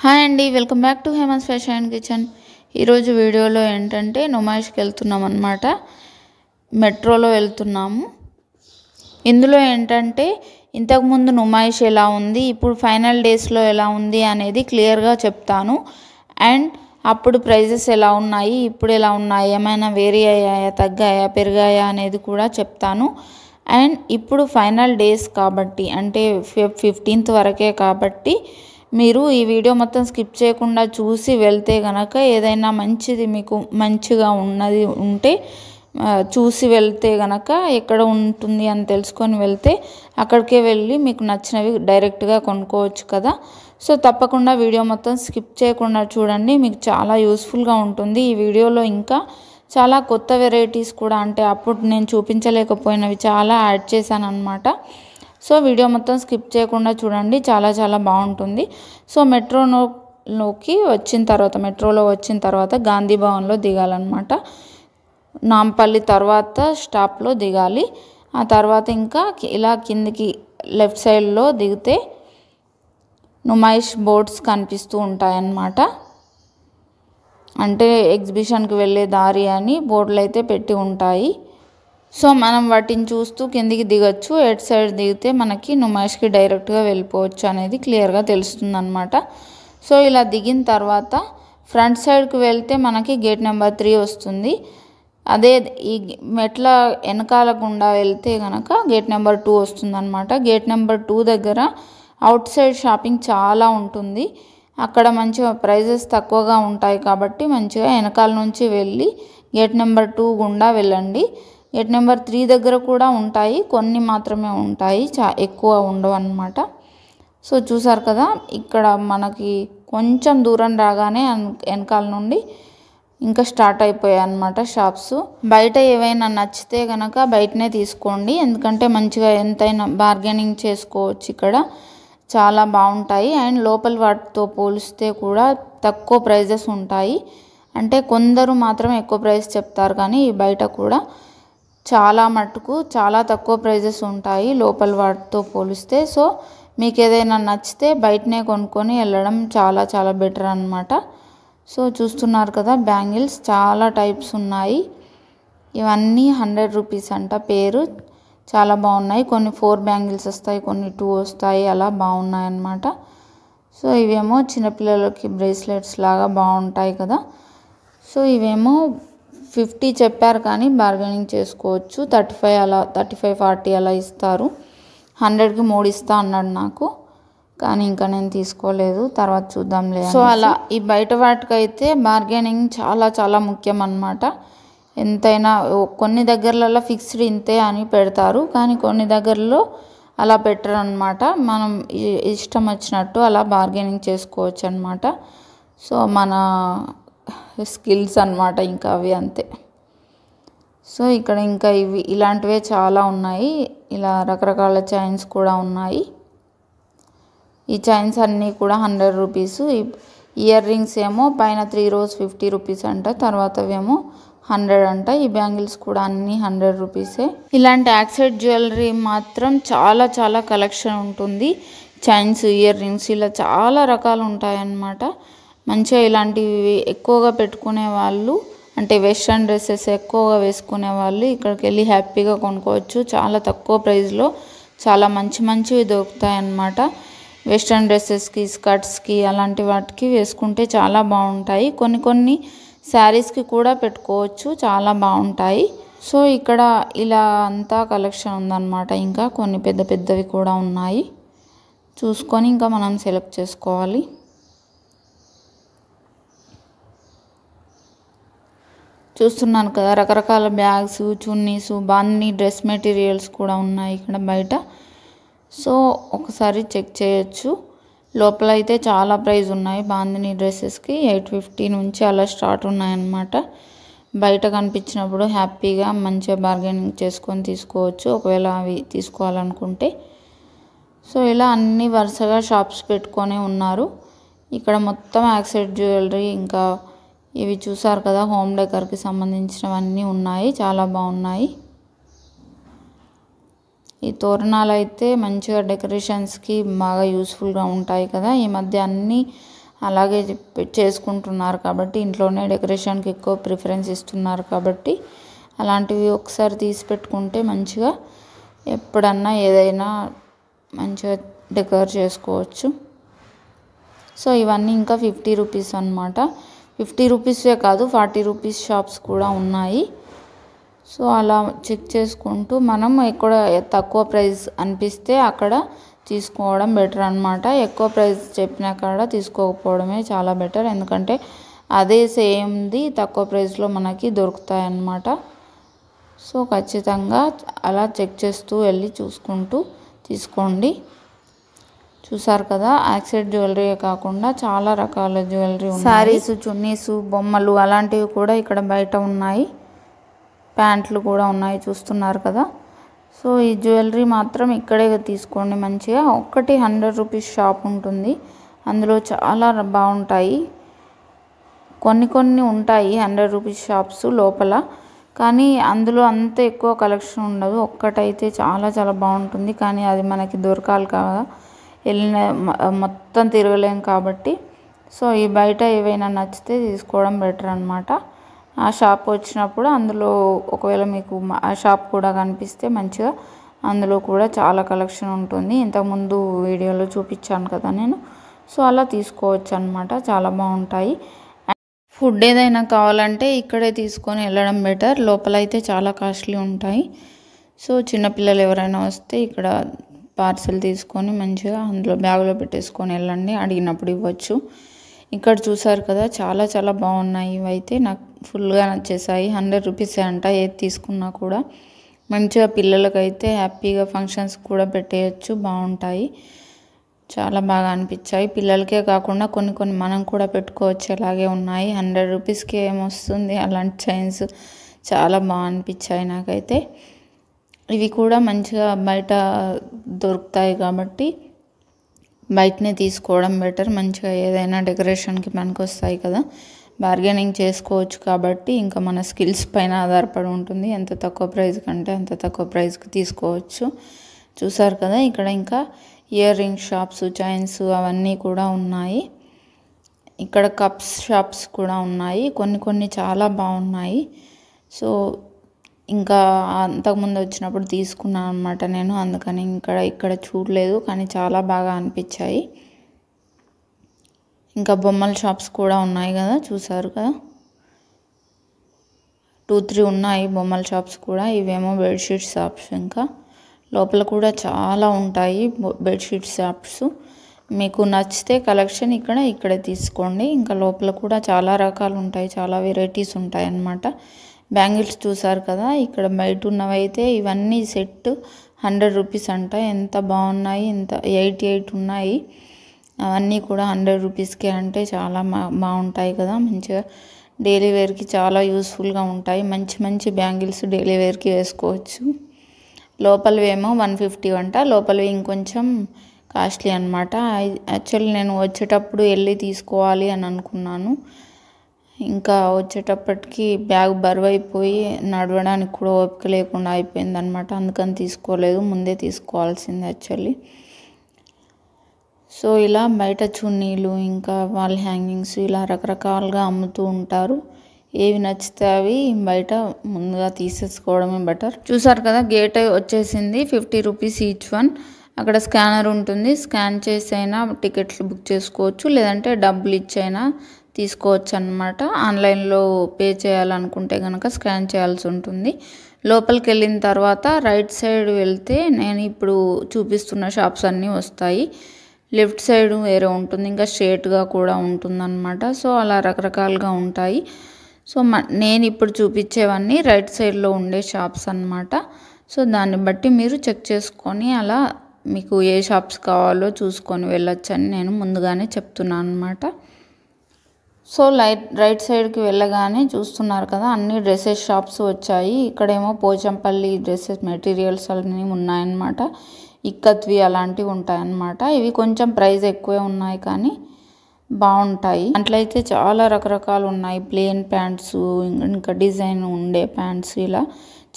Hi అండి, welcome back to Heman's fashion and kitchen. ఈరోజు వీడియోలో ఏంటంటే నుమాయిష్కి వెళ్తున్నాం అన్నమాట. మెట్రోలో వెళ్తున్నాము. ఇందులో ఏంటంటే ఇంతకుముందు నుమాయిష్ ఎలా ఉంది, ఇప్పుడు ఫైనల్ డేస్లో ఎలా ఉంది అనేది క్లియర్గా చెప్తాను. అండ్ అప్పుడు ప్రైజెస్ ఎలా ఉన్నాయి, ఇప్పుడు ఎలా ఉన్నాయి, ఏమైనా వేరీ అయ్యాయా, తగ్గాయా, పెరిగాయా అనేది కూడా చెప్తాను. అండ్ ఇప్పుడు ఫైనల్ డేస్ కాబట్టి, అంటే 15th వరకే కాబట్టి మీరు ఈ వీడియో మొత్తం స్కిప్ చేయకుండా చూసి వెళ్తే కనుక ఏదైనా మంచిది మీకు మంచిగా ఉన్నది ఉంటే చూసి వెళ్తే కనుక ఎక్కడ ఉంటుంది అని తెలుసుకొని వెళ్తే అక్కడికే వెళ్ళి మీకు నచ్చినవి డైరెక్ట్గా కొనుక్కోవచ్చు కదా. సో తప్పకుండా వీడియో మొత్తం స్కిప్ చేయకుండా చూడండి, మీకు చాలా యూస్ఫుల్గా ఉంటుంది. ఈ వీడియోలో ఇంకా చాలా కొత్త వెరైటీస్ కూడా, అంటే అప్పుడు నేను చూపించలేకపోయినవి చాలా యాడ్ చేశాను అన్నమాట. సో వీడియో మొత్తం స్కిప్ చేయకుండా చూడండి, చాలా చాలా బాగుంటుంది. సో మెట్రోలో వచ్చిన తర్వాత గాంధీ భవన్లో దిగాలన్నమాట. నాంపల్లి తర్వాత స్టాప్లో దిగాలి. ఆ తర్వాత ఇంకా ఇలా కిందికి లెఫ్ట్ సైడ్లో దిగితే నుమాయిష్ బోర్డ్స్ కనిపిస్తూ ఉంటాయన్నమాట. అంటే ఎగ్జిబిషన్కి వెళ్ళే దారి అని బోర్డులు అయితే పెట్టి ఉంటాయి. సో మనం వాటిని చూస్తూ కిందికి దిగొచ్చు. ఎట్ సైడ్ దిగితే మనకి నుమాయిష్కి డైరెక్ట్గా వెళ్ళిపోవచ్చు అనేది క్లియర్గా తెలుస్తుంది అనమాట. సో ఇలా దిగిన తర్వాత ఫ్రంట్ సైడ్కి వెళ్తే మనకి గేట్ నెంబర్ 3 వస్తుంది. అదే ఈ మెట్ల వెనకాల గుండా వెళ్తే కనుక గేట్ నెంబర్ 2 వస్తుంది అనమాట. గేట్ నెంబర్ 2 దగ్గర అవుట్ సైడ్ షాపింగ్ చాలా ఉంటుంది. అక్కడ మంచిగా ప్రైజెస్ తక్కువగా ఉంటాయి కాబట్టి మంచిగా వెనకాల నుంచి వెళ్ళి గేట్ నెంబర్ 2 గుండా వెళ్ళండి. గేట్ నెంబర్ 3 దగ్గర కూడా ఉంటాయి, కొన్ని మాత్రమే ఉంటాయి, ఎక్కువ ఉండవు అన్నమాట. సో చూసారు కదా, ఇక్కడ మనకి కొంచెం దూరం రాగానే వెనకాల నుండి ఇంకా స్టార్ట్ అయిపోయాయి అన్నమాట షాప్స్. బయట ఏవైనా నచ్చితే కనుక బయటనే తీసుకోండి, ఎందుకంటే మంచిగా ఎంతైనా బార్గెనింగ్ చేసుకోవచ్చు. ఇక్కడ చాలా బాగుంటాయి. అండ్ లోపల వాటితో పోలిస్తే కూడా తక్కువ ప్రైజెస్ ఉంటాయి. అంటే కొందరు మాత్రం ఎక్కువ ప్రైస్ చెప్తారు, కానీ బయట కూడా చాలా మట్టుకు చాలా తక్కువ ప్రైజెస్ ఉంటాయి లోపల వాటితో పోలిస్తే. సో మీకు ఏదైనా నచ్చితే బయటనే కొనుక్కొని వెళ్ళడం చాలా చాలా బెటర్ అన్నమాట. సో చూస్తున్నారు కదా, బ్యాంగిల్స్ చాలా టైప్స్ ఉన్నాయి. ఇవన్నీ 100 రూపీస్ అంట పేరు. చాలా బాగున్నాయి. కొన్ని 4 బ్యాంగిల్స్ వస్తాయి, కొన్ని 2 వస్తాయి, అలా బాగున్నాయి అన్నమాట. సో ఇవేమో చిన్నపిల్లలకి బ్రేస్లెట్స్ లాగా బాగుంటాయి కదా. సో ఇవేమో 50 చెప్పారు, కానీ బార్గెనింగ్ చేసుకోవచ్చు. 35 అలా 35-40 అలా ఇస్తారు. 100కి 3 ఇస్తా అన్నాడు నాకు, కానీ ఇంకా నేను తీసుకోలేదు, తర్వాత చూద్దాంలే. సో అలా ఈ బయట వాటికైతే బార్గెనింగ్ చాలా చాలా ముఖ్యం అన్నమాట. ఎంతైనా కొన్ని దగ్గరలలో ఫిక్స్డ్ ఇంతే అని పెడతారు, కానీ కొన్ని దగ్గరలో అలా పెట్టరు అన్నమాట. మనం ఇష్టం వచ్చినట్టు అలా బార్గెనింగ్ చేసుకోవచ్చు అన్నమాట. సో మన స్కిల్స్ అన్నమాట ఇంకా అవి అంతే. సో ఇక్కడ ఇంకా ఇలాంటివే చాలా ఉన్నాయి. ఇలా రకరకాల చైన్స్ కూడా ఉన్నాయి. ఈ చైన్స్ అన్నీ కూడా 100 రూపీస్. ఇయర్ రింగ్స్ ఏమో పైన 3 rows 50 రూపీస్ అంట, తర్వాత ఏమో 100 అంట. ఈ బ్యాంగిల్స్ కూడా అన్నీ 100 రూపీసే. ఇలాంటి యాక్సెట్ జ్యువెలరీ మాత్రం చాలా చాలా కలెక్షన్ ఉంటుంది. చైన్స్, ఇయర్ రింగ్స్ ఇలా చాలా రకాలు ఉంటాయన్నమాట. మంచిగా ఇలాంటివి ఎక్కువగా పెట్టుకునే వాళ్ళు, అంటే వెస్ట్రన్ డ్రెస్సెస్ ఎక్కువగా వేసుకునే వాళ్ళు ఇక్కడికి వెళ్ళి హ్యాపీగా కొనుక్కోవచ్చు. చాలా తక్కువ ప్రైస్లో చాలా మంచి మంచివి దొరుకుతాయి అన్నమాట. వెస్ట్రన్ డ్రెస్సెస్కి, స్కర్ట్స్కి అలాంటి వాటికి వేసుకుంటే చాలా బాగుంటాయి. కొన్ని శారీస్కి కూడా పెట్టుకోవచ్చు, చాలా బాగుంటాయి. సో ఇక్కడ ఇలా అంతా కలెక్షన్ ఉందన్నమాట. ఇంకా కొన్ని పెద్ద పెద్దవి కూడా ఉన్నాయి, చూసుకొని ఇంకా మనం సెలెక్ట్ చేసుకోవాలి. చూస్తున్నాను కదా, రకరకాల bags, chunnis, bandhani dress materials కూడా ఉన్నాయి ఇక్కడ బయట. సో ఒకసారి చెక్ చేయొచ్చు. లోపల అయితే చాలా ప్రైస్ ఉన్నాయి. బాందిని డ్రెస్సెస్కి 850 నుంచి అలా స్టార్ట్ ఉన్నాయన్నమాట. బయట కనిపించినప్పుడు హ్యాపీగా మంచిగా బార్గెనింగ్ చేసుకొని తీసుకోవచ్చు, ఒకవేళ అవి తీసుకోవాలనుకుంటే. సో ఇలా అన్ని వరుసగా షాప్స్ పెట్టుకొని ఉన్నారు. ఇక్కడ మొత్తం యాక్సెట్ జ్యువెలరీ, ఇంకా ఇవి చూసారు కదా, హోమ్ డెకర్కి సంబంధించినవన్నీ ఉన్నాయి, చాలా బాగున్నాయి. ఈ తోరణాలు అయితే మంచిగా డెకరేషన్స్కి బాగా యూస్ఫుల్గా ఉంటాయి కదా. ఈ మధ్య అన్నీ అలాగే చేసుకుంటున్నారు కాబట్టి, ఇంట్లోనే డెకరేషన్కి ఎక్కువ ప్రిఫరెన్స్ ఇస్తున్నారు కాబట్టి అలాంటివి ఒకసారి తీసి పెట్టుకుంటే మంచిగా ఎప్పుడన్నా ఏదైనా మంచిగా డెకరేట్ చేసుకోవచ్చు. సో ఇవన్నీ ఇంకా 50 రూపీస్ అనమాట. 50 రూపీసే కాదు 40 రూపీస్ షాప్స్ కూడా ఉన్నాయి. సో అలా చెక్ చేసుకుంటూ మనం ఎక్కడ తక్కువ ప్రైస్ అనిపిస్తే అక్కడ తీసుకోవడం బెటర్ అనమాట. ఎక్కువ ప్రైస్ చెప్పిన కాడ తీసుకోకపోవడమే చాలా బెటర్, ఎందుకంటే అదే సేమ్ది తక్కువ ప్రైస్లో మనకి దొరుకుతాయి అన్నమాట. సో ఖచ్చితంగా అలా చెక్ చేస్తూ వెళ్ళి చూసుకుంటూ తీసుకోండి. చూసారు కదా, యాక్సెట్ జ్యువెలరీ కాకుండా చాలా రకాల జ్యువెలరీ ఉన్నాయి. శారీస్, చున్నీస్, బొమ్మలు అలాంటివి కూడా ఇక్కడ బయట ఉన్నాయి. ప్యాంట్లు కూడా ఉన్నాయి, చూస్తున్నారు కదా. సో ఈ జ్యువెలరీ మాత్రం ఇక్కడే తీసుకోండి మంచిగా. ఒక్కటి 100 రూపీస్ షాప్ ఉంటుంది, అందులో చాలా బాగుంటాయి. కొన్ని ఉంటాయి 100 రూపీస్ షాప్స్ లోపల, కానీ అందులో అంత ఎక్కువ కలెక్షన్ ఉండదు. ఒక్కటైతే చాలా చాలా బాగుంటుంది, కానీ అది మనకి దొరకాలి కదా, వెళ్ళిన మొత్తం తిరగలేం కాబట్టి. సో ఈ బయట ఏవైనా నచ్చితే తీసుకోవడం బెటర్ అనమాట. ఆ షాప్ వచ్చినప్పుడు అందులో ఒకవేళ మీకు ఆ షాప్ కూడా కనిపిస్తే మంచిగా అందులో కూడా చాలా కలెక్షన్ ఉంటుంది. ఇంతకుముందు వీడియోలో చూపించాను కదా నేను. సో అలా తీసుకోవచ్చు అనమాట, చాలా బాగుంటాయి. ఫుడ్ ఏదైనా కావాలంటే ఇక్కడే తీసుకొని వెళ్ళడం బెటర్, లోపల అయితే చాలా కాస్ట్లీ ఉంటాయి. సో చిన్నపిల్లలు ఎవరైనా వస్తే ఇక్కడ పార్సెల్ తీసుకొని మంచిగా అందులో బ్యాగ్లో పెట్టేసుకొని వెళ్ళండి, అడిగినప్పుడు ఇవ్వచ్చు. ఇక్కడ చూసారు కదా, చాలా చాలా బాగున్నాయి. ఇవైతే నాకు ఫుల్గా నచ్చేసాయి. 100 రూపీసే అంట ఏది తీసుకున్నా కూడా. మంచిగా పిల్లలకైతే హ్యాపీగా ఫంక్షన్స్ కూడా పెట్టేయచ్చు, బాగుంటాయి. చాలా బాగా అనిపించాయి. పిల్లలకే కాకుండా కొన్ని మనం కూడా పెట్టుకోవచ్చు, అలాగే ఉన్నాయి. 100 రూపీస్కి ఏమొస్తుంది అలాంటి చైన్స్, చాలా బాగా అనిపించాయి నాకైతే. ఇవి కూడా మంచిగా బయట దొరుకుతాయి కాబట్టి బయటనే తీసుకోవడం బెటర్. మంచిగా ఏదైనా డెకరేషన్కి మనకు వస్తాయి కదా, బార్గెనింగ్ చేసుకోవచ్చు కాబట్టి ఇంకా మన స్కిల్స్ పైన ఆధారపడి ఉంటుంది. ఎంత తక్కువ ప్రైస్ కంటే అంత తక్కువ ప్రైస్కి తీసుకోవచ్చు. చూసారు కదా, ఇక్కడ ఇంకా ఇయర్ రింగ్ షాప్స్, చైన్స్ అవన్నీ కూడా ఉన్నాయి. ఇక్కడ కప్స్ షాప్స్ కూడా ఉన్నాయి, కొన్ని చాలా బాగున్నాయి. సో ఇంకా అంతకుముందు వచ్చినప్పుడు తీసుకున్నాను అనమాట నేను, అందుకని ఇక్కడ చూడలేదు, కానీ చాలా బాగా అనిపించాయి. ఇంకా బొమ్మల షాప్స్ కూడా ఉన్నాయి కదా, చూసారు కదా, 2-3 ఉన్నాయి బొమ్మల షాప్స్ కూడా. ఇవేమో బెడ్షీట్ షాప్స్. ఇంకా లోపల కూడా చాలా ఉంటాయి బెడ్షీట్ షాప్స్. మీకు నచ్చితే కలెక్షన్ ఇక్కడే తీసుకోండి. ఇంకా లోపల కూడా చాలా రకాలు ఉంటాయి, చాలా వెరైటీస్ ఉంటాయి అన్నమాట. బ్యాంగిల్స్ చూసారు కదా, ఇక్కడ బయట ఉన్నవైతే ఇవన్నీ సెట్ 100 రూపీస్ అంట. ఎంత బాగున్నాయి, 88 ఉన్నాయి. అవన్నీ కూడా 100 రూపీస్కే అంటే చాలా బాగుంటాయి కదా. మంచిగా డైలీ వేర్కి చాలా యూస్ఫుల్గా ఉంటాయి. మంచి బ్యాంగిల్స్ డైలీ వేర్కి వేసుకోవచ్చు. లోపలవి ఏమో 150 అంట, లోపలవి ఇంకొంచెం కాస్ట్లీ అనమాట. యాక్చువల్లీ నేను వచ్చేటప్పుడు వెళ్ళి తీసుకోవాలి అని అనుకున్నాను, ఇంకా వచ్చేటప్పటికి బ్యాగ్ బరువు అయిపోయి నడవడానికి కూడా ఓపిక లేకుండా అయిపోయింది అనమాట. అందుకని తీసుకోలేదు, ముందే తీసుకోవాల్సింది యాక్చువల్లీ. సో ఇలా బయట చున్నీలు, ఇంకా వాల్ హ్యాంగింగ్స్ ఇలా రకరకాలుగా అమ్ముతూ ఉంటారు. ఏవి నచ్చితే అవి బయట ముందుగా తీసేసుకోవడమే బెటర్. చూసారు కదా, గేట్ వచ్చేసింది. 50 రూపీస్ ఈచ్ వన్. అక్కడ స్కానర్ ఉంటుంది, స్కాన్ చేసి అయినా టికెట్లు బుక్ చేసుకోవచ్చు, లేదంటే డబ్బులు ఇచ్చైనా తీసుకోవచ్చు అన్నమాట. ఆన్లైన్లో పే చేయాలనుకుంటే కనుక స్కాన్ చేయాల్సి ఉంటుంది. లోపలికి వెళ్ళిన తర్వాత రైట్ సైడ్ వెళ్తే నేను ఇప్పుడు చూపిస్తున్న షాప్స్ అన్నీ వస్తాయి. లెఫ్ట్ సైడ్ వేరే ఉంటుంది, ఇంకా స్ట్రేట్గా కూడా ఉంటుందన్నమాట. సో అలా రకరకాలుగా ఉంటాయి. సో నేను ఇప్పుడు చూపించేవన్నీ రైట్ సైడ్లో ఉండే షాప్స్ అన్నమాట. సో దాన్ని బట్టి మీరు చెక్ చేసుకొని అలా మీకు ఏ షాప్స్ కావాలో చూసుకొని వెళ్ళొచ్చని నేను ముందుగానే చెప్తున్నాను అన్నమాట. సో రైట్ సైడ్కి వెళ్ళగానే చూస్తున్నారు కదా, అన్ని డ్రెస్సెస్ షాప్స్ వచ్చాయి. ఇక్కడేమో పోచంపల్లి డ్రెస్సెస్ మెటీరియల్స్ అన్నీ ఉన్నాయన్నమాట. ఇక్కత్వి అలాంటివి ఉంటాయన్నమాట. ఇవి కొంచెం ప్రైస్ ఎక్కువే ఉన్నాయి, కానీ బాగుంటాయి. దాంట్లో అయితే చాలా రకరకాలు ఉన్నాయి. ప్లెయిన్ ప్యాంట్స్, ఇంకా డిజైన్ ఉండే ప్యాంట్స్, ఇలా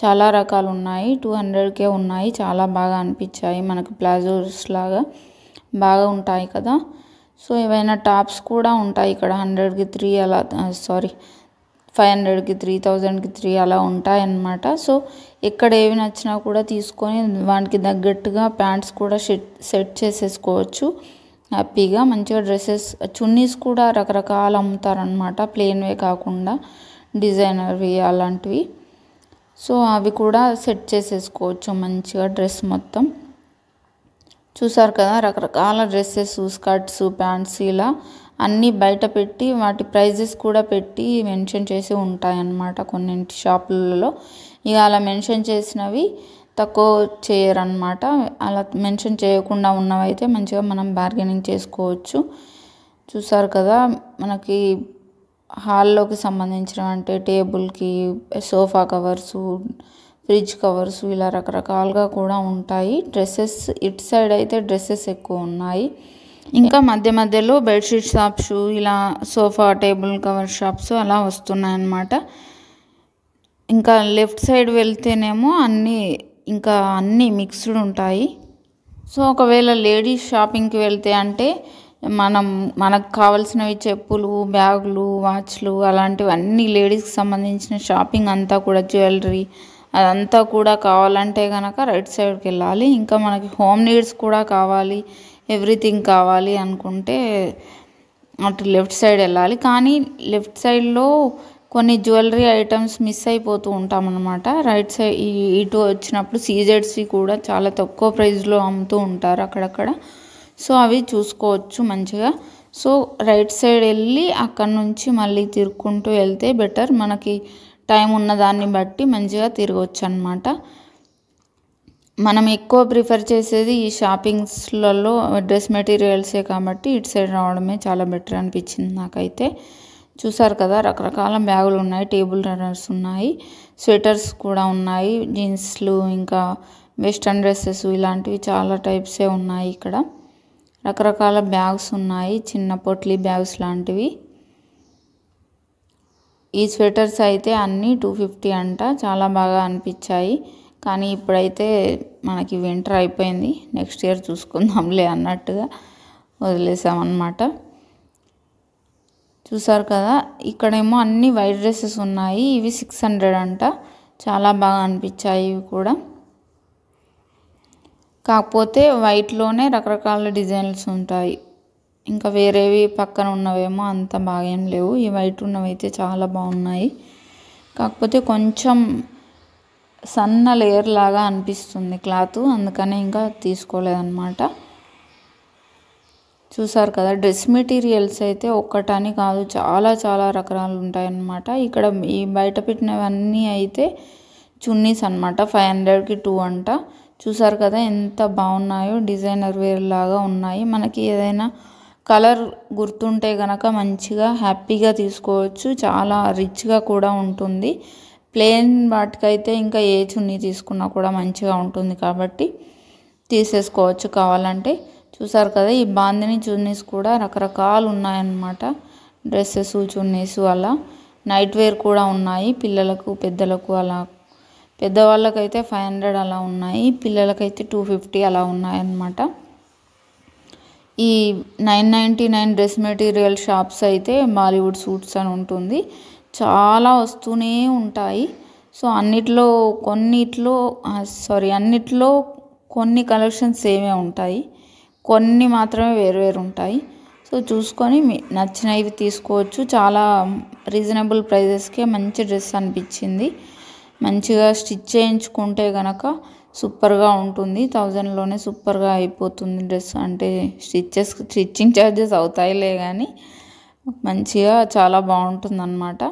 చాలా రకాలు ఉన్నాయి. 200కే ఉన్నాయి. చాలా బాగా అనిపించాయి, మనకు ప్లాజోస్ లాగా బాగా ఉంటాయి కదా. సో ఏవైనా టాప్స్ కూడా ఉంటాయి ఇక్కడ 100కి 3 అలా 500కి 3000కి 3 అలా ఉంటాయన్నమాట. సో ఎక్కడ ఏవి నచ్చినా కూడా తీసుకొని వానికి తగ్గట్టుగా ప్యాంట్స్ కూడా సెట్ చేసేసుకోవచ్చు హ్యాపీగా. మంచిగా డ్రెస్సెస్ చున్నీస్ కూడా రకరకాలు అమ్ముతారనమాట, ప్లెయిన్వే కాకుండా డిజైనర్వి అలాంటివి. సో అవి కూడా సెట్ చేసేసుకోవచ్చు మంచిగా డ్రెస్ మొత్తం. చూసారు కదా రకరకాల డ్రెస్సెస్, స్కర్ట్స్, ప్యాంట్స్ ఇలా అన్నీ బయట పెట్టి వాటి ప్రైజెస్ కూడా పెట్టి మెన్షన్ చేసి ఉంటాయన్నమాట కొన్నింటి షాపులలో. ఇక అలా మెన్షన్ చేసినవి తక్కువ చేయరన్నమాట. అలా మెన్షన్ చేయకుండా ఉన్నవైతే మంచిగా మనం బార్గెనింగ్ చేసుకోవచ్చు. చూసారు కదా మనకి హాల్లోకి సంబంధించిన అంటే టేబుల్కి సోఫా కవర్సు, ఫ్రిడ్జ్ కవర్సు ఇలా రకరకాలుగా కూడా ఉంటాయి. డ్రెస్సెస్ ఇటు సైడ్ అయితే డ్రెస్సెస్ ఎక్కువ ఉన్నాయి. ఇంకా మధ్య మధ్యలో బెడ్షీట్ షాప్స్, ఇలా సోఫా టేబుల్ కవర్ షాప్స్ అలా వస్తున్నాయన్నమాట. ఇంకా లెఫ్ట్ సైడ్ వెళ్తేనేమో అన్నీ మిక్స్డ్ ఉంటాయి. సో ఒకవేళ లేడీస్ షాపింగ్కి వెళ్తే అంటే మనకు కావాల్సినవి చెప్పులు, బ్యాగులు, వాచ్లు అలాంటివన్నీ లేడీస్కి సంబంధించిన షాపింగ్ అంతా కూడా జ్యువెలరీ అదంతా కూడా కావాలంటే కనుక రైట్ సైడ్కి వెళ్ళాలి. ఇంకా మనకి హోమ్ నీడ్స్ కూడా కావాలి, ఎవ్రీథింగ్ కావాలి అనుకుంటే అటు లెఫ్ట్ సైడ్ వెళ్ళాలి. కానీ లెఫ్ట్ సైడ్లో కొన్ని జ్యువెలరీ ఐటమ్స్ మిస్ అయిపోతూ ఉంటామన్నమాట. రైట్ సైడ్ ఇటు వచ్చినప్పుడు సీజెడ్స్వి కూడా చాలా తక్కువ ప్రైస్లో అమ్ముతూ ఉంటారు అక్కడక్కడ. సో అవి చూసుకోవచ్చు మంచిగా. సో రైట్ సైడ్ వెళ్ళి అక్కడ నుంచి మళ్ళీ తిరుక్కుంటూ వెళ్తే బెటర్. మనకి టైం ఉన్న దాన్ని బట్టి మంచిగా తిరగవచ్చు అన్నమాట. మనం ఎక్కువ ప్రిఫర్ చేసేది ఈ షాపింగ్స్లలో డ్రెస్ మెటీరియల్సే కాబట్టి ఇటు సైడ్ రావడమే చాలా బెటర్ అనిపించింది నాకైతే. చూసారు కదా రకరకాల బ్యాగులు ఉన్నాయి, టేబుల్ రన్నర్స్ ఉన్నాయి, స్వెటర్స్ కూడా ఉన్నాయి, జీన్స్లు, ఇంకా వెస్ట్రన్ డ్రెస్సెస్ ఇలాంటివి చాలా టైప్సే ఉన్నాయి ఇక్కడ. రకరకాల బ్యాగ్స్ ఉన్నాయి, చిన్న పొట్లీ బ్యాగ్స్ లాంటివి. ఈ స్వెటర్స్ అయితే అన్నీ 250 అంట. చాలా బాగా అనిపించాయి. కానీ ఇప్పుడైతే మనకి వింటర్ అయిపోయింది, నెక్స్ట్ ఇయర్ చూసుకుందాంలే అన్నట్టుగా వదిలేసామన్నమాట. చూసారు కదా ఇక్కడేమో అన్ని వైట్ డ్రెస్సెస్ ఉన్నాయి. ఇవి 600 అంట. చాలా బాగా అనిపించాయి ఇవి కూడా. కాకపోతే వైట్లోనే రకరకాల డిజైన్స్ ఉంటాయి. ఇంకా వేరేవి పక్కన ఉన్నవేమో అంత బాగా ఏం లేవు. ఈ వైట్ ఉన్నవైతే చాలా బాగున్నాయి. కాకపోతే కొంచెం సన్న లేయర్ లాగా అనిపిస్తుంది క్లాత్, అందుకనే ఇంకా తీసుకోలేదన్నమాట. చూసారు కదా డ్రెస్ మెటీరియల్స్ అయితే ఒక్కటని కాదు, చాలా చాలా రకాలు ఉంటాయన్నమాట. ఇక్కడ ఈ బయట పెట్టినవన్నీ అయితే చున్నీస్ అనమాట. 500కి 2 అంట. చూసారు కదా ఎంత బాగున్నాయో, డిజైనర్ వేర్ లాగా ఉన్నాయి. మనకి ఏదైనా కలర్ గుర్తుంటే కనుక మంచిగా హ్యాపీగా తీసుకోవచ్చు. చాలా రిచ్గా కూడా ఉంటుంది. ప్లెయిన్ వాటికైతే ఇంకా ఏ చున్నీ తీసుకున్నా కూడా మంచిగా ఉంటుంది కాబట్టి తీసేసుకోవచ్చు కావాలంటే. చూసారు కదా ఈ బాందిని చున్నీస్ కూడా రకరకాలు ఉన్నాయన్నమాట. డ్రెస్సెస్, చున్నీస్ అలా. నైట్ వేర్ కూడా ఉన్నాయి పిల్లలకు, పెద్దలకు అలా. పెద్దవాళ్ళకైతే 500 అలా ఉన్నాయి, పిల్లలకైతే 250 అలా ఉన్నాయన్నమాట. ఈ 999 డ్రెస్ మెటీరియల్ షాప్స్ అయితే బాలీవుడ్ సూట్స్ అని ఉంటుంది. చాలా వస్తూనే ఉంటాయి. సో అన్నిట్లో కొన్ని కలెక్షన్స్ సేమే ఉంటాయి, కొన్ని మాత్రమే వేరు ఉంటాయి. సో చూసుకొని నచ్చినవి తీసుకోవచ్చు. చాలా రీజనబుల్ ప్రైజెస్కే మంచి డ్రెస్ అనిపించింది. మంచిగా స్టిచ్ చేయించుకుంటే కనుక సూపర్గా ఉంటుంది. 1000లోనే సూపర్గా అయిపోతుంది డ్రెస్. అంటే స్టిచ్చింగ్ ఛార్జెస్ అవుతాయిలే కానీ మంచిగా చాలా బాగుంటుంది అన్నమాట.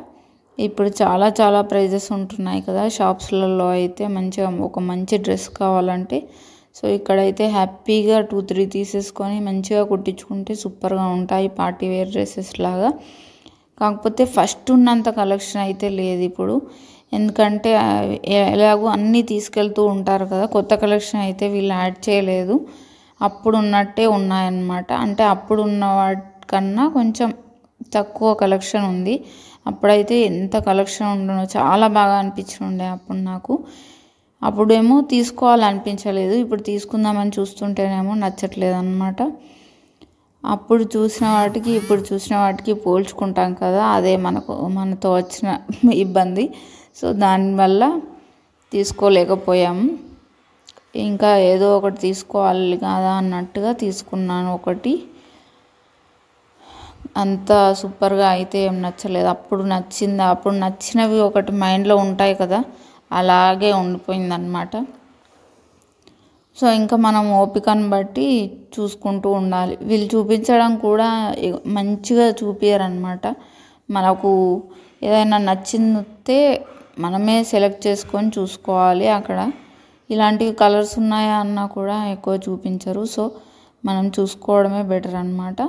ఇప్పుడు చాలా చాలా ప్రైజెస్ ఉంటున్నాయి కదా షాప్స్లలో అయితే. మంచిగా ఒక మంచి డ్రెస్ కావాలంటే సో ఇక్కడైతే హ్యాపీగా 2-3 తీసేసుకొని మంచిగా కుట్టించుకుంటే సూపర్గా ఉంటాయి పార్టీ వేర్ డ్రెస్సెస్ లాగా. కాకపోతే ఫస్ట్ ఉన్నంత కలెక్షన్ అయితే లేదు ఇప్పుడు, ఎందుకంటే ఎలాగో అన్నీ తీసుకెళ్తూ ఉంటారు కదా. కొత్త కలెక్షన్ అయితే వీళ్ళు యాడ్ చేయలేదు, అప్పుడు ఉన్నట్టే ఉన్నాయన్నమాట. అంటే అప్పుడు ఉన్న వాటికన్నా కొంచెం తక్కువ కలెక్షన్ ఉంది. అప్పుడైతే ఎంత కలెక్షన్ ఉండనో, చాలా బాగా అనిపించుండే అప్పుడు నాకు. అప్పుడేమో తీసుకోవాలనిపించలేదు, ఇప్పుడు తీసుకుందామని చూస్తుంటేనేమో నచ్చట్లేదు అన్నమాట. అప్పుడు చూసిన వాటికి ఇప్పుడు చూసిన వాటికి పోల్చుకుంటాం కదా, అదే మనతో వచ్చిన ఇబ్బంది. సో దానివల్ల తీసుకోలేకపోయాము. ఇంకా ఏదో ఒకటి తీసుకోవాలి కదా అన్నట్టుగా తీసుకున్నాను ఒకటి. అంత సూపర్గా అయితే ఏం నచ్చలేదు. అప్పుడు నచ్చినవి ఒకటి మైండ్లో ఉంటాయి కదా, అలాగే ఉండిపోయిందన్నమాట. సో ఇంకా మనం ఓపికను బట్టి చూసుకుంటూ ఉండాలి. వీళ్ళు చూపించడం కూడా మంచిగా చూపించారనమాట. మనకు ఏదైనా నచ్చితే మనమే సెలెక్ట్ చేసుకొని చూసుకోవాలి. అక్కడ ఇలాంటివి కలర్స్ ఉన్నాయా అన్నా కూడా ఎక్కువ చూపించరు. సో మనం చూసుకోవడమే బెటర్ అనమాట.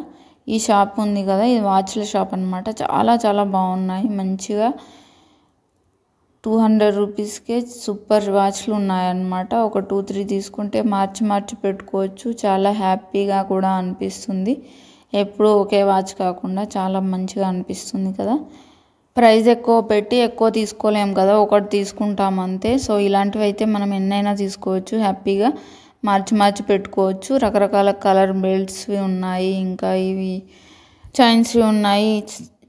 ఈ షాప్ ఉంది కదా, ఇది వాచ్ల షాప్ అనమాట. చాలా చాలా బాగున్నాయి. మంచిగా 200 రూపీస్కే సూపర్ వాచ్లు ఉన్నాయన్నమాట. ఒక 2-3 తీసుకుంటే మార్చి పెట్టుకోవచ్చు. చాలా హ్యాపీగా కూడా అనిపిస్తుంది. ఎప్పుడూ ఒకే వాచ్ కాకుండా చాలా మంచిగా అనిపిస్తుంది కదా. ప్రైస్ ఎక్కువ పెట్టి ఎక్కువ తీసుకోలేము కదా, ఒకటి తీసుకుంటాం అంతే. సో ఇలాంటివి అయితే మనం ఎన్నైనా తీసుకోవచ్చు, హ్యాపీగా మార్చి పెట్టుకోవచ్చు. రకరకాల కలర్ బెల్ట్స్వి ఉన్నాయి, ఇంకా ఇవి చైన్స్వి ఉన్నాయి.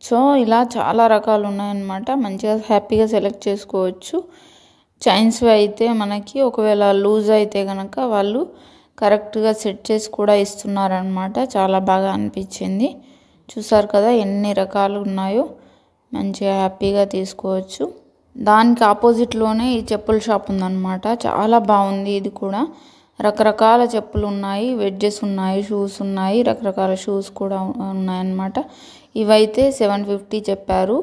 సో ఇలా చాలా రకాలు ఉన్నాయన్నమాట. మంచిగా హ్యాపీగా సెలెక్ట్ చేసుకోవచ్చు. చైన్స్వి అయితే మనకి ఒకవేళ లూజ్ అయితే కనుక వాళ్ళు కరెక్ట్గా సెట్ చేసి కూడా ఇస్తున్నారనమాట. చాలా బాగా అనిపించింది. చూసారు కదా ఎన్ని రకాలు ఉన్నాయో, మంచిగా హ్యాపీగా తీసుకోవచ్చు. దానికి ఆపోజిట్లోనే ఈ చెప్పుల షాప్ ఉందన్నమాట. చాలా బాగుంది ఇది కూడా. రకరకాల చెప్పులు ఉన్నాయి, వెడ్జెస్ ఉన్నాయి, షూస్ ఉన్నాయి, రకరకాల షూస్ కూడా ఉన్నాయన్నమాట. ఇవైతే 750 చెప్పారు.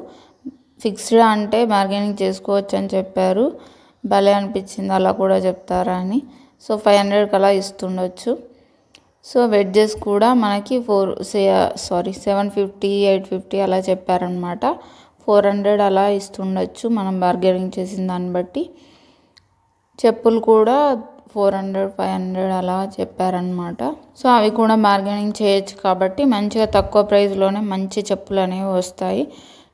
ఫిక్స్డ్ అంటే బార్గెనింగ్ చేసుకోవచ్చు అని చెప్పారు. భలే అనిపించింది అలా కూడా చెప్తారా అని. సో 500 అలా ఇస్తుండొచ్చు. సో వెడ్జెస్ కూడా మనకి 750, 850 అలా చెప్పారనమాట. 400 అలా ఇస్తుండొచ్చు మనం బార్గెనింగ్ చేసిన దాన్ని బట్టి. చెప్పులు కూడా 400, 500 అలా చెప్పారనమాట. సో అవి కూడా బార్గెనింగ్ చేయొచ్చు కాబట్టి మంచిగా తక్కువ ప్రైస్లోనే మంచి చెప్పులు అనేవి వస్తాయి.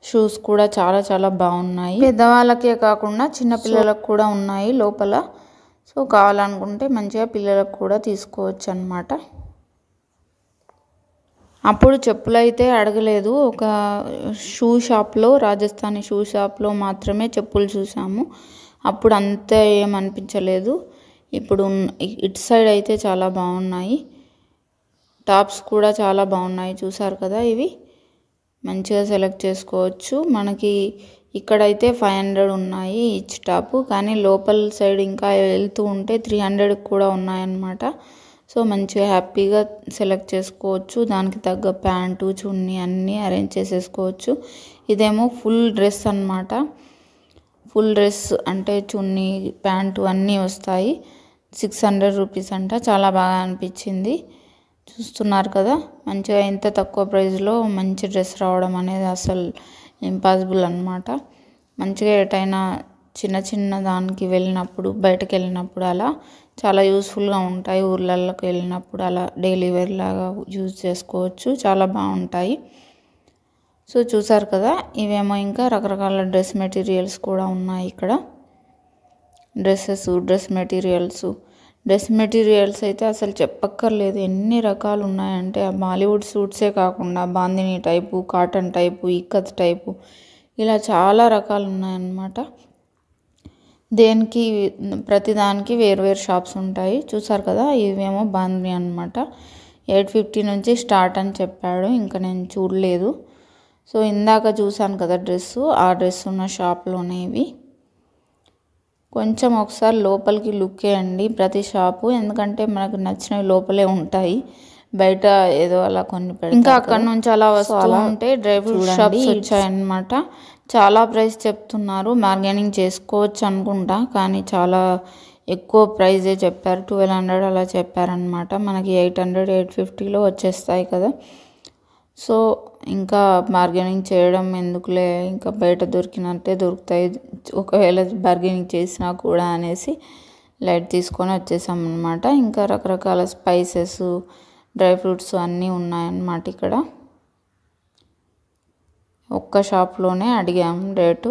షూస్ కూడా చాలా చాలా బాగున్నాయి. పెద్దవాళ్ళకే కాకుండా చిన్నపిల్లలకు కూడా ఉన్నాయి లోపల. సో కావాలనుకుంటే మంచిగా పిల్లలకు కూడా తీసుకోవచ్చు అన్నమాట. అప్పుడు చెప్పులు అయితే అడగలేదు. ఒక షూ షాప్లో, రాజస్థానీ షూ షాప్లో మాత్రమే చెప్పులు చూసాము. అప్పుడు అంత ఏమనిపించలేదు. ఇప్పుడు ఇటు సైడ్ అయితే చాలా బాగున్నాయి. టాప్స్ కూడా చాలా బాగున్నాయి. చూసారు కదా, ఇవి మంచిగా సెలెక్ట్ చేసుకోవచ్చు. మనకి ఇక్కడైతే 500 ఉన్నాయి ఈచ్ టాపు, కానీ లోపల సైడ్ ఇంకా వెళ్తూ ఉంటే 300 కూడా ఉన్నాయన్నమాట. సో మంచిగా హ్యాపీగా సెలెక్ట్ చేసుకోవచ్చు. దానికి తగ్గ ప్యాంటు, చున్నీ అన్నీ అరేంజ్ చేసేసుకోవచ్చు. ఇదేమో ఫుల్ డ్రెస్ అన్నమాట. ఫుల్ డ్రెస్ అంటే చున్నీ, ప్యాంటు అన్నీ వస్తాయి. 600 రూపీస్ అంట. చాలా బాగా అనిపించింది. చూస్తున్నారు కదా, మంచిగా ఇంత తక్కువ ప్రైస్లో మంచి డ్రెస్ రావడం అనేది అసలు ఇంపాసిబుల్ అన్నమాట. మంచిగా ఎటైనా చిన్న దానికి వెళ్ళినప్పుడు, బయటకు వెళ్ళినప్పుడు అలా చాలా యూస్ఫుల్గా ఉంటాయి. ఊర్లలోకి వెళ్ళినప్పుడు అలా డైలీ వేర్ లాగా యూజ్ చేసుకోవచ్చు. చాలా బాగుంటాయి. సో చూసారు కదా, ఇవేమో ఇంకా రకరకాల డ్రెస్ మెటీరియల్స్ కూడా ఉన్నాయి ఇక్కడ. డ్రెస్ మెటీరియల్స్ అయితే అసలు చెప్పక్కర్లేదు. ఎన్ని రకాలు ఉన్నాయంటే ఆ బాలీవుడ్ సూట్సే కాకుండా bandhani type, cotton type, ikat type ఇలా చాలా రకాలు ఉన్నాయన్నమాట. ప్రతిదానికి వేరు షాప్స్ ఉంటాయి. చూసారు కదా, ఇవేమో బాందిని అనమాట. 850 నుంచి స్టార్ట్ అని చెప్పాడు. ఇంకా నేను చూడలేదు. సో ఇందాక చూసాను కదా డ్రెస్సు, ఆ డ్రెస్ ఉన్న షాప్లోనే ఇవి. కొంచెం ఒకసారి లోపలికి లుక్ వేయండి ప్రతి షాపు, ఎందుకంటే మనకు నచ్చినవి లోపలే ఉంటాయి. బయట ఏదో అలా కొన్ని పెడతారు. ఇంకా అక్కడ నుంచి అలా వస్తూ ఉంటే డ్రై ఫ్రూట్ షాప్స్ వచ్చాయన్నమాట. చాలా ప్రైస్ చెప్తున్నారు. బార్గెనింగ్ చేసుకోవచ్చు అనుకుంటా, కానీ చాలా ఎక్కువ ప్రైజే చెప్పారు. 1200 అలా చెప్పారనమాట. మనకి 800, 850లో వచ్చేస్తాయి కదా. సో ఇంకా బార్గెనింగ్ చేయడం ఎందుకులే, ఇంకా బయట దొరికినట్టే దొరుకుతాయి, ఒకవేళ బార్గెనింగ్ చేసినా కూడా అనేసి లైట్ తీసుకొని వచ్చేసామన్నమాట. ఇంకా రకరకాల స్పైసెస్, డ్రై ఫ్రూట్స్ అన్నీ ఉన్నాయన్నమాట ఇక్కడ. ఒక్క షాప్లోనే అడిగాము రేటు.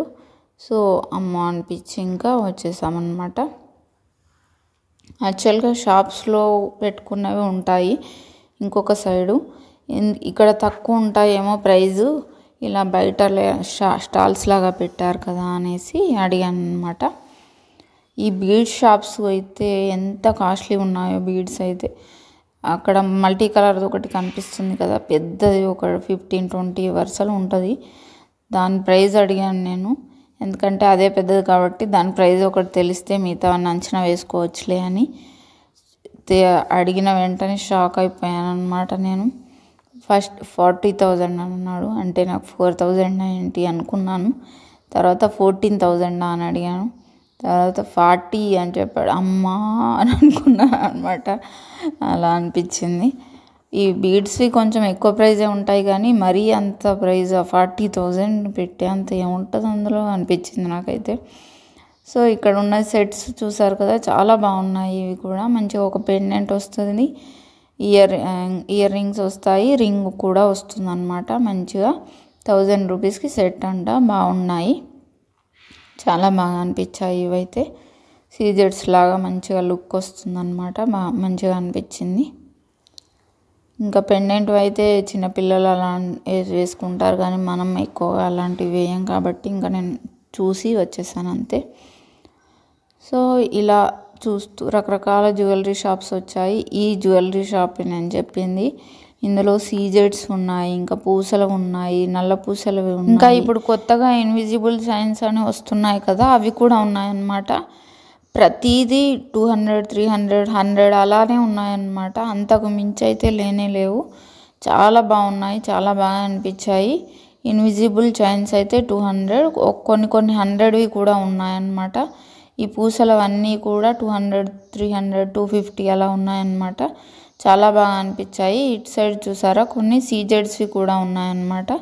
సో అమ్మో అనిపించి ఇంకా వచ్చేసామన్నమాట. యాక్చువల్గా షాప్స్లో పెట్టుకున్నవి ఉంటాయి ఇంకొక సైడు. ఇక్కడ తక్కువ ఉంటాయేమో ప్రైజు, ఇలా బయట స్టాల్స్ లాగా పెట్టారు కదా అనేసి అడిగాను అనమాట. ఈ బీడ్స్ షాప్స్ అయితే ఎంత కాస్ట్లీ ఉన్నాయో బీడ్స్ అయితే. అక్కడ మల్టీ కలర్ది ఒకటి కనిపిస్తుంది కదా పెద్దది, ఒక 15-20 వరుసలు ఉంటుంది. దాని ప్రైస్ అడిగాను నేను, ఎందుకంటే అదే పెద్దది కాబట్టి దాని ప్రైస్ ఒకటి తెలిస్తే మిగతా అంచనా వేసుకోవచ్చులే అని. అడిగిన వెంటనే షాక్ అయిపోయాను అనమాట నేను. ఫస్ట్ 40,000 అన్నాడు, అంటే నాకు 4,090 అనుకున్నాను. తర్వాత 14,000 అని అడిగాను, తర్వాత 40 అని చెప్పాడు. అమ్మా అని అనుకున్నాను అనమాట. అలా అనిపించింది. ఈ బీడ్స్వి కొంచెం ఎక్కువ ప్రైజే ఉంటాయి కానీ మరీ అంత ప్రైజ్ 40,000 పెట్టే అంత ఏముంటుంది అందులో అనిపించింది నాకైతే. సో ఇక్కడ ఉన్న సెట్స్ చూసారు కదా, చాలా బాగున్నాయి. ఇవి కూడా మంచిగా ఒక పెండెంట్ వస్తుంది, ఇయర్ రింగ్స్ వస్తాయి, రింగ్ కూడా వస్తుంది అన్నమాట. మంచిగా 1000 రూపీస్కి సెట్ అంట. బాగున్నాయి, చాలా బాగా అనిపించాయి. ఇవైతే సీజెడ్స్ లాగా మంచిగా లుక్ వస్తుందన్నమాట, మంచిగా అనిపించింది. ఇంకా పెండెంట్ అయితే చిన్నపిల్లలు అలా వేసుకుంటారు కానీ మనం ఎక్కువగా అలాంటివి వేయం కాబట్టి ఇంకా నేను చూసి వచ్చేసాను అంతే. సో ఇలా చూస్తూ రకరకాల జ్యువెలరీ షాప్స్ వచ్చాయి. ఈ జ్యువెలరీ షాప్ నేను చెప్పింది, ఇందులో సీజెడ్స్ ఉన్నాయి, ఇంకా పూసలు ఉన్నాయి, నల్ల పూసలు ఉన్నాయి, ఇంకా ఇప్పుడు కొత్తగా ఇన్విజిబుల్ చైన్స్ అని వస్తున్నాయి కదా అవి కూడా ఉన్నాయన్నమాట. ప్రతిదీ 200, 300, 100 అలానే ఉన్నాయన్నమాట. అంతకు మించి అయితే లేనే లేవు. చాలా బాగున్నాయి, చాలా బాగా అనిపించాయి. ఇన్విజిబుల్ చైన్స్ అయితే 200, కొన్ని 100వి కూడా ఉన్నాయన్నమాట. ఈ పూసలవన్నీ కూడా 200, 300, 250 అలా ఉన్నాయన్నమాట. చాలా బాగా అనిపించాయి. ఇటు సైడ్ చూసారా కొన్ని సీజెడ్స్వి కూడా ఉన్నాయన్నమాట.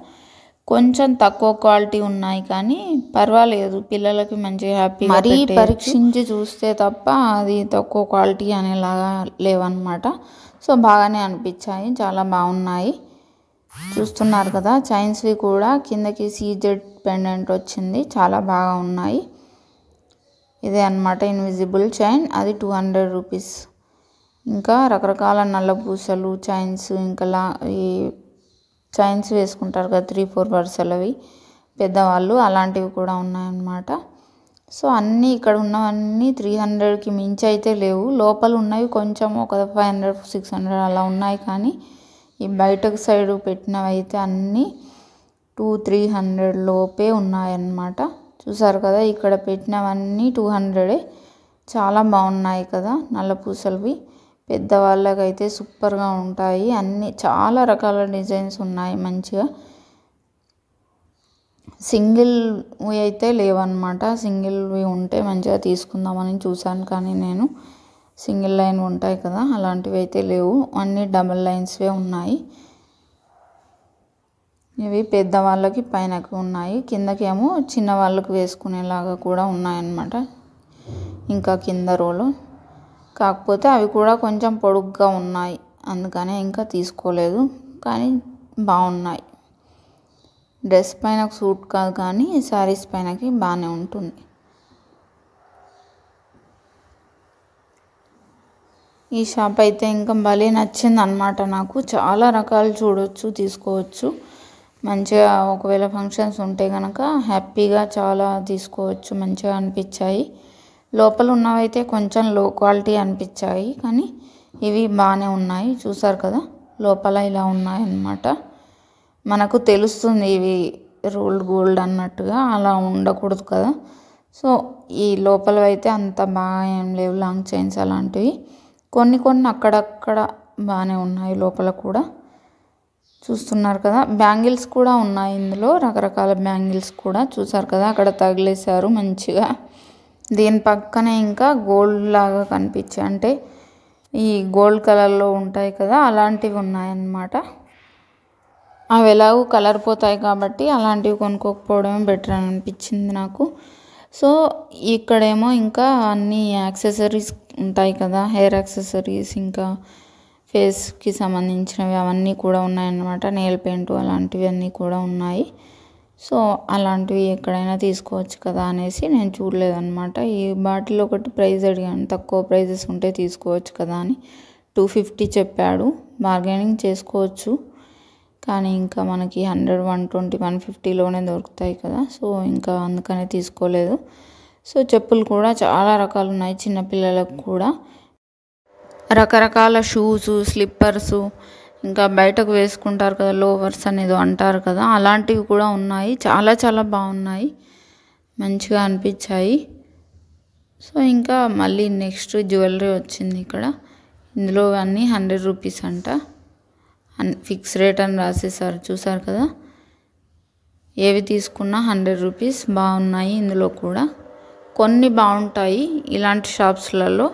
కొంచెం తక్కువ క్వాలిటీ ఉన్నాయి కానీ పర్వాలేదు, పిల్లలకి మంచిగా హ్యాపీగా మరీ పరీక్షించి చూస్తే తప్ప అది తక్కువ క్వాలిటీ అనేలాగా లేవన్నమాట. సో బాగానే అనిపించాయి, చాలా బాగున్నాయి. చూస్తున్నారు కదా చైన్స్వి కూడా కిందకి సీజెడ్ పెండెంట్ వచ్చింది, చాలా బాగా ఉన్నాయి. ఇదే అన్నమాట ఇన్విజిబుల్ చైన్, అది 200 రూపీస్. ఇంకా రకరకాల నల్ల పూసలు చైన్స్, ఇంకా ఈ చైన్స్ వేసుకుంటారు కదా 3-4 వరుసలవి పెద్దవాళ్ళు, అలాంటివి కూడా ఉన్నాయన్నమాట. సో అన్నీ ఇక్కడ ఉన్నవన్నీ 300కి మించి అయితే లేవు. లోపల ఉన్నవి కొంచెం ఒక 500, 600 అలా ఉన్నాయి కానీ ఈ బయటకు సైడు పెట్టినవి అయితే అన్నీ 200-300 లోపే ఉన్నాయన్నమాట. చూసారు కదా ఇక్కడ పెట్టినవన్నీ 200. చాలా బాగున్నాయి కదా నల్ల పూసలవి, పెద్దవాళ్ళకైతే సూపర్గా ఉంటాయి. అన్నీ చాలా రకాల డిజైన్స్ ఉన్నాయి మంచిగా. సింగిల్వి అయితే లేవన్నమాట, సింగిల్వి ఉంటే మంచిగా తీసుకుందామని చూశాను కానీ నేను సింగిల్ లైన్ ఉంటాయి కదా అలాంటివి అయితే లేవు, అన్నీ డబల్ లైన్స్వే ఉన్నాయి. ఇవి పెద్దవాళ్ళకి పైనకి ఉన్నాయి, కిందకేమో చిన్నవాళ్ళకి వేసుకునేలాగా కూడా ఉన్నాయన్నమాట ఇంకా కింద రోలో. కాకపోతే అవి కూడా కొంచెం పొడుగ్గా ఉన్నాయి, అందుకనే ఇంకా తీసుకోలేదు. కానీ బాగున్నాయి. డ్రెస్ పైన సూట్ కాదు కానీ శారీస్ పైనకి బాగానే ఉంటుంది. ఈ షాప్ అయితే ఇంకా భలే నచ్చింది అన్నమాట నాకు. చాలా రకాలు చూడవచ్చు, తీసుకోవచ్చు. మంచిగా ఒకవేళ ఫంక్షన్స్ ఉంటే కనుక హ్యాపీగా చాలా తీసుకోవచ్చు, మంచిగా అనిపించాయి. లోపల ఉన్నవైతే కొంచెం లో క్వాలిటీ అనిపించాయి కానీ ఇవి బాగానే ఉన్నాయి. చూసారు కదా లోపల ఇలా ఉన్నాయన్నమాట. మనకు తెలుస్తుంది ఇవి రోల్డ్ గోల్డ్ అన్నట్టుగా, అలా ఉండకూడదు కదా. సో ఈ లోపల అయితే అంత బాగా ఏం లేవు లాంగ్ చైన్స్ అలాంటివి. కొన్ని అక్కడక్కడ బాగానే ఉన్నాయి లోపల కూడా. చూస్తున్నారు కదా బ్యాంగిల్స్ కూడా ఉన్నాయి ఇందులో, రకరకాల బ్యాంగిల్స్ కూడా. చూసారు కదా అక్కడ తగిలేశారు మంచిగా. దీని పక్కనే ఇంకా గోల్డ్ లాగా కనిపించాయి, అంటే ఈ గోల్డ్ కలర్లో ఉంటాయి కదా అలాంటివి ఉన్నాయన్నమాట. అవి ఎలాగో కలర్ పోతాయి కాబట్టి అలాంటివి కొనుక్కోకపోవడమే బెటర్ అని అనిపించింది నాకు. సో ఇక్కడేమో ఇంకా అన్ని యాక్సెసరీస్ ఉంటాయి కదా, హెయిర్ యాక్సెసరీస్, ఇంకా ఫేస్కి సంబంధించినవి అవన్నీ కూడా ఉన్నాయన్నమాట. నెయిల్ పెయింట్ అలాంటివి అన్నీ కూడా ఉన్నాయి. సో అలాంటివి ఎక్కడైనా తీసుకోవచ్చు కదా అనేసి నేను చూడలేదన్నమాట. ఈ బాటిల్ ఒకటి ప్రైస్ అడిగాను, తక్కువ ప్రైజెస్ ఉంటే తీసుకోవచ్చు కదా అని. 250 చెప్పాడు, బార్గెనింగ్ చేసుకోవచ్చు. కానీ ఇంకా మనకి 100, 120, 150లోనే దొరుకుతాయి కదా. సో ఇంకా అందుకనే తీసుకోలేదు. సో చెప్పులు కూడా చాలా రకాలు ఉన్నాయి, చిన్నపిల్లలకు కూడా రకరకాల షూస్, స్లిప్పర్సు, ఇంకా బయటకు వేసుకుంటారు కదా లోవర్స్ అనేది అంటారు కదా, అలాంటివి కూడా ఉన్నాయి. చాలా చాలా బాగున్నాయి, మంచిగా అనిపించాయి. సో ఇంకా మళ్ళీ నెక్స్ట్ జ్యువెలరీ వచ్చింది ఇక్కడ. ఇందులో అన్నీ 100 రూపీస్ అంట, ఫిక్స్ రేట్ అని రాసేసారు చూసారు కదా. ఏవి తీసుకున్నా 100 రూపీస్. బాగున్నాయి ఇందులో కూడా, కొన్ని బాగుంటాయి ఇలాంటి షాప్స్లలో.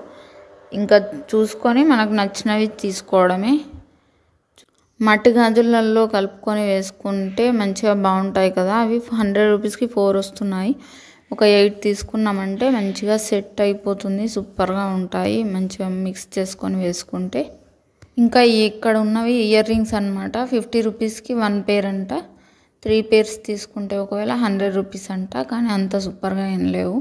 ఇంకా చూసుకొని మనకు నచ్చినవి తీసుకోవడమే. మట్టి గాజులలో కలుపుకొని వేసుకుంటే మంచిగా బాగుంటాయి కదా. అవి 100 రూపీస్కి 4 వస్తున్నాయి. ఒక 8 తీసుకున్నామంటే మంచిగా సెట్ అయిపోతుంది, సూపర్గా ఉంటాయి మంచిగా మిక్స్ చేసుకొని వేసుకుంటే. ఇంకా ఇక్కడ ఉన్నవి ఇయర్ రింగ్స్ అనమాట. 50 రూపీస్కి 1 పేర్ అంట. 3 పేర్స్ తీసుకుంటే ఒకవేళ 100 రూపీస్ అంట. కానీ అంత సూపర్గా ఏం లేవు.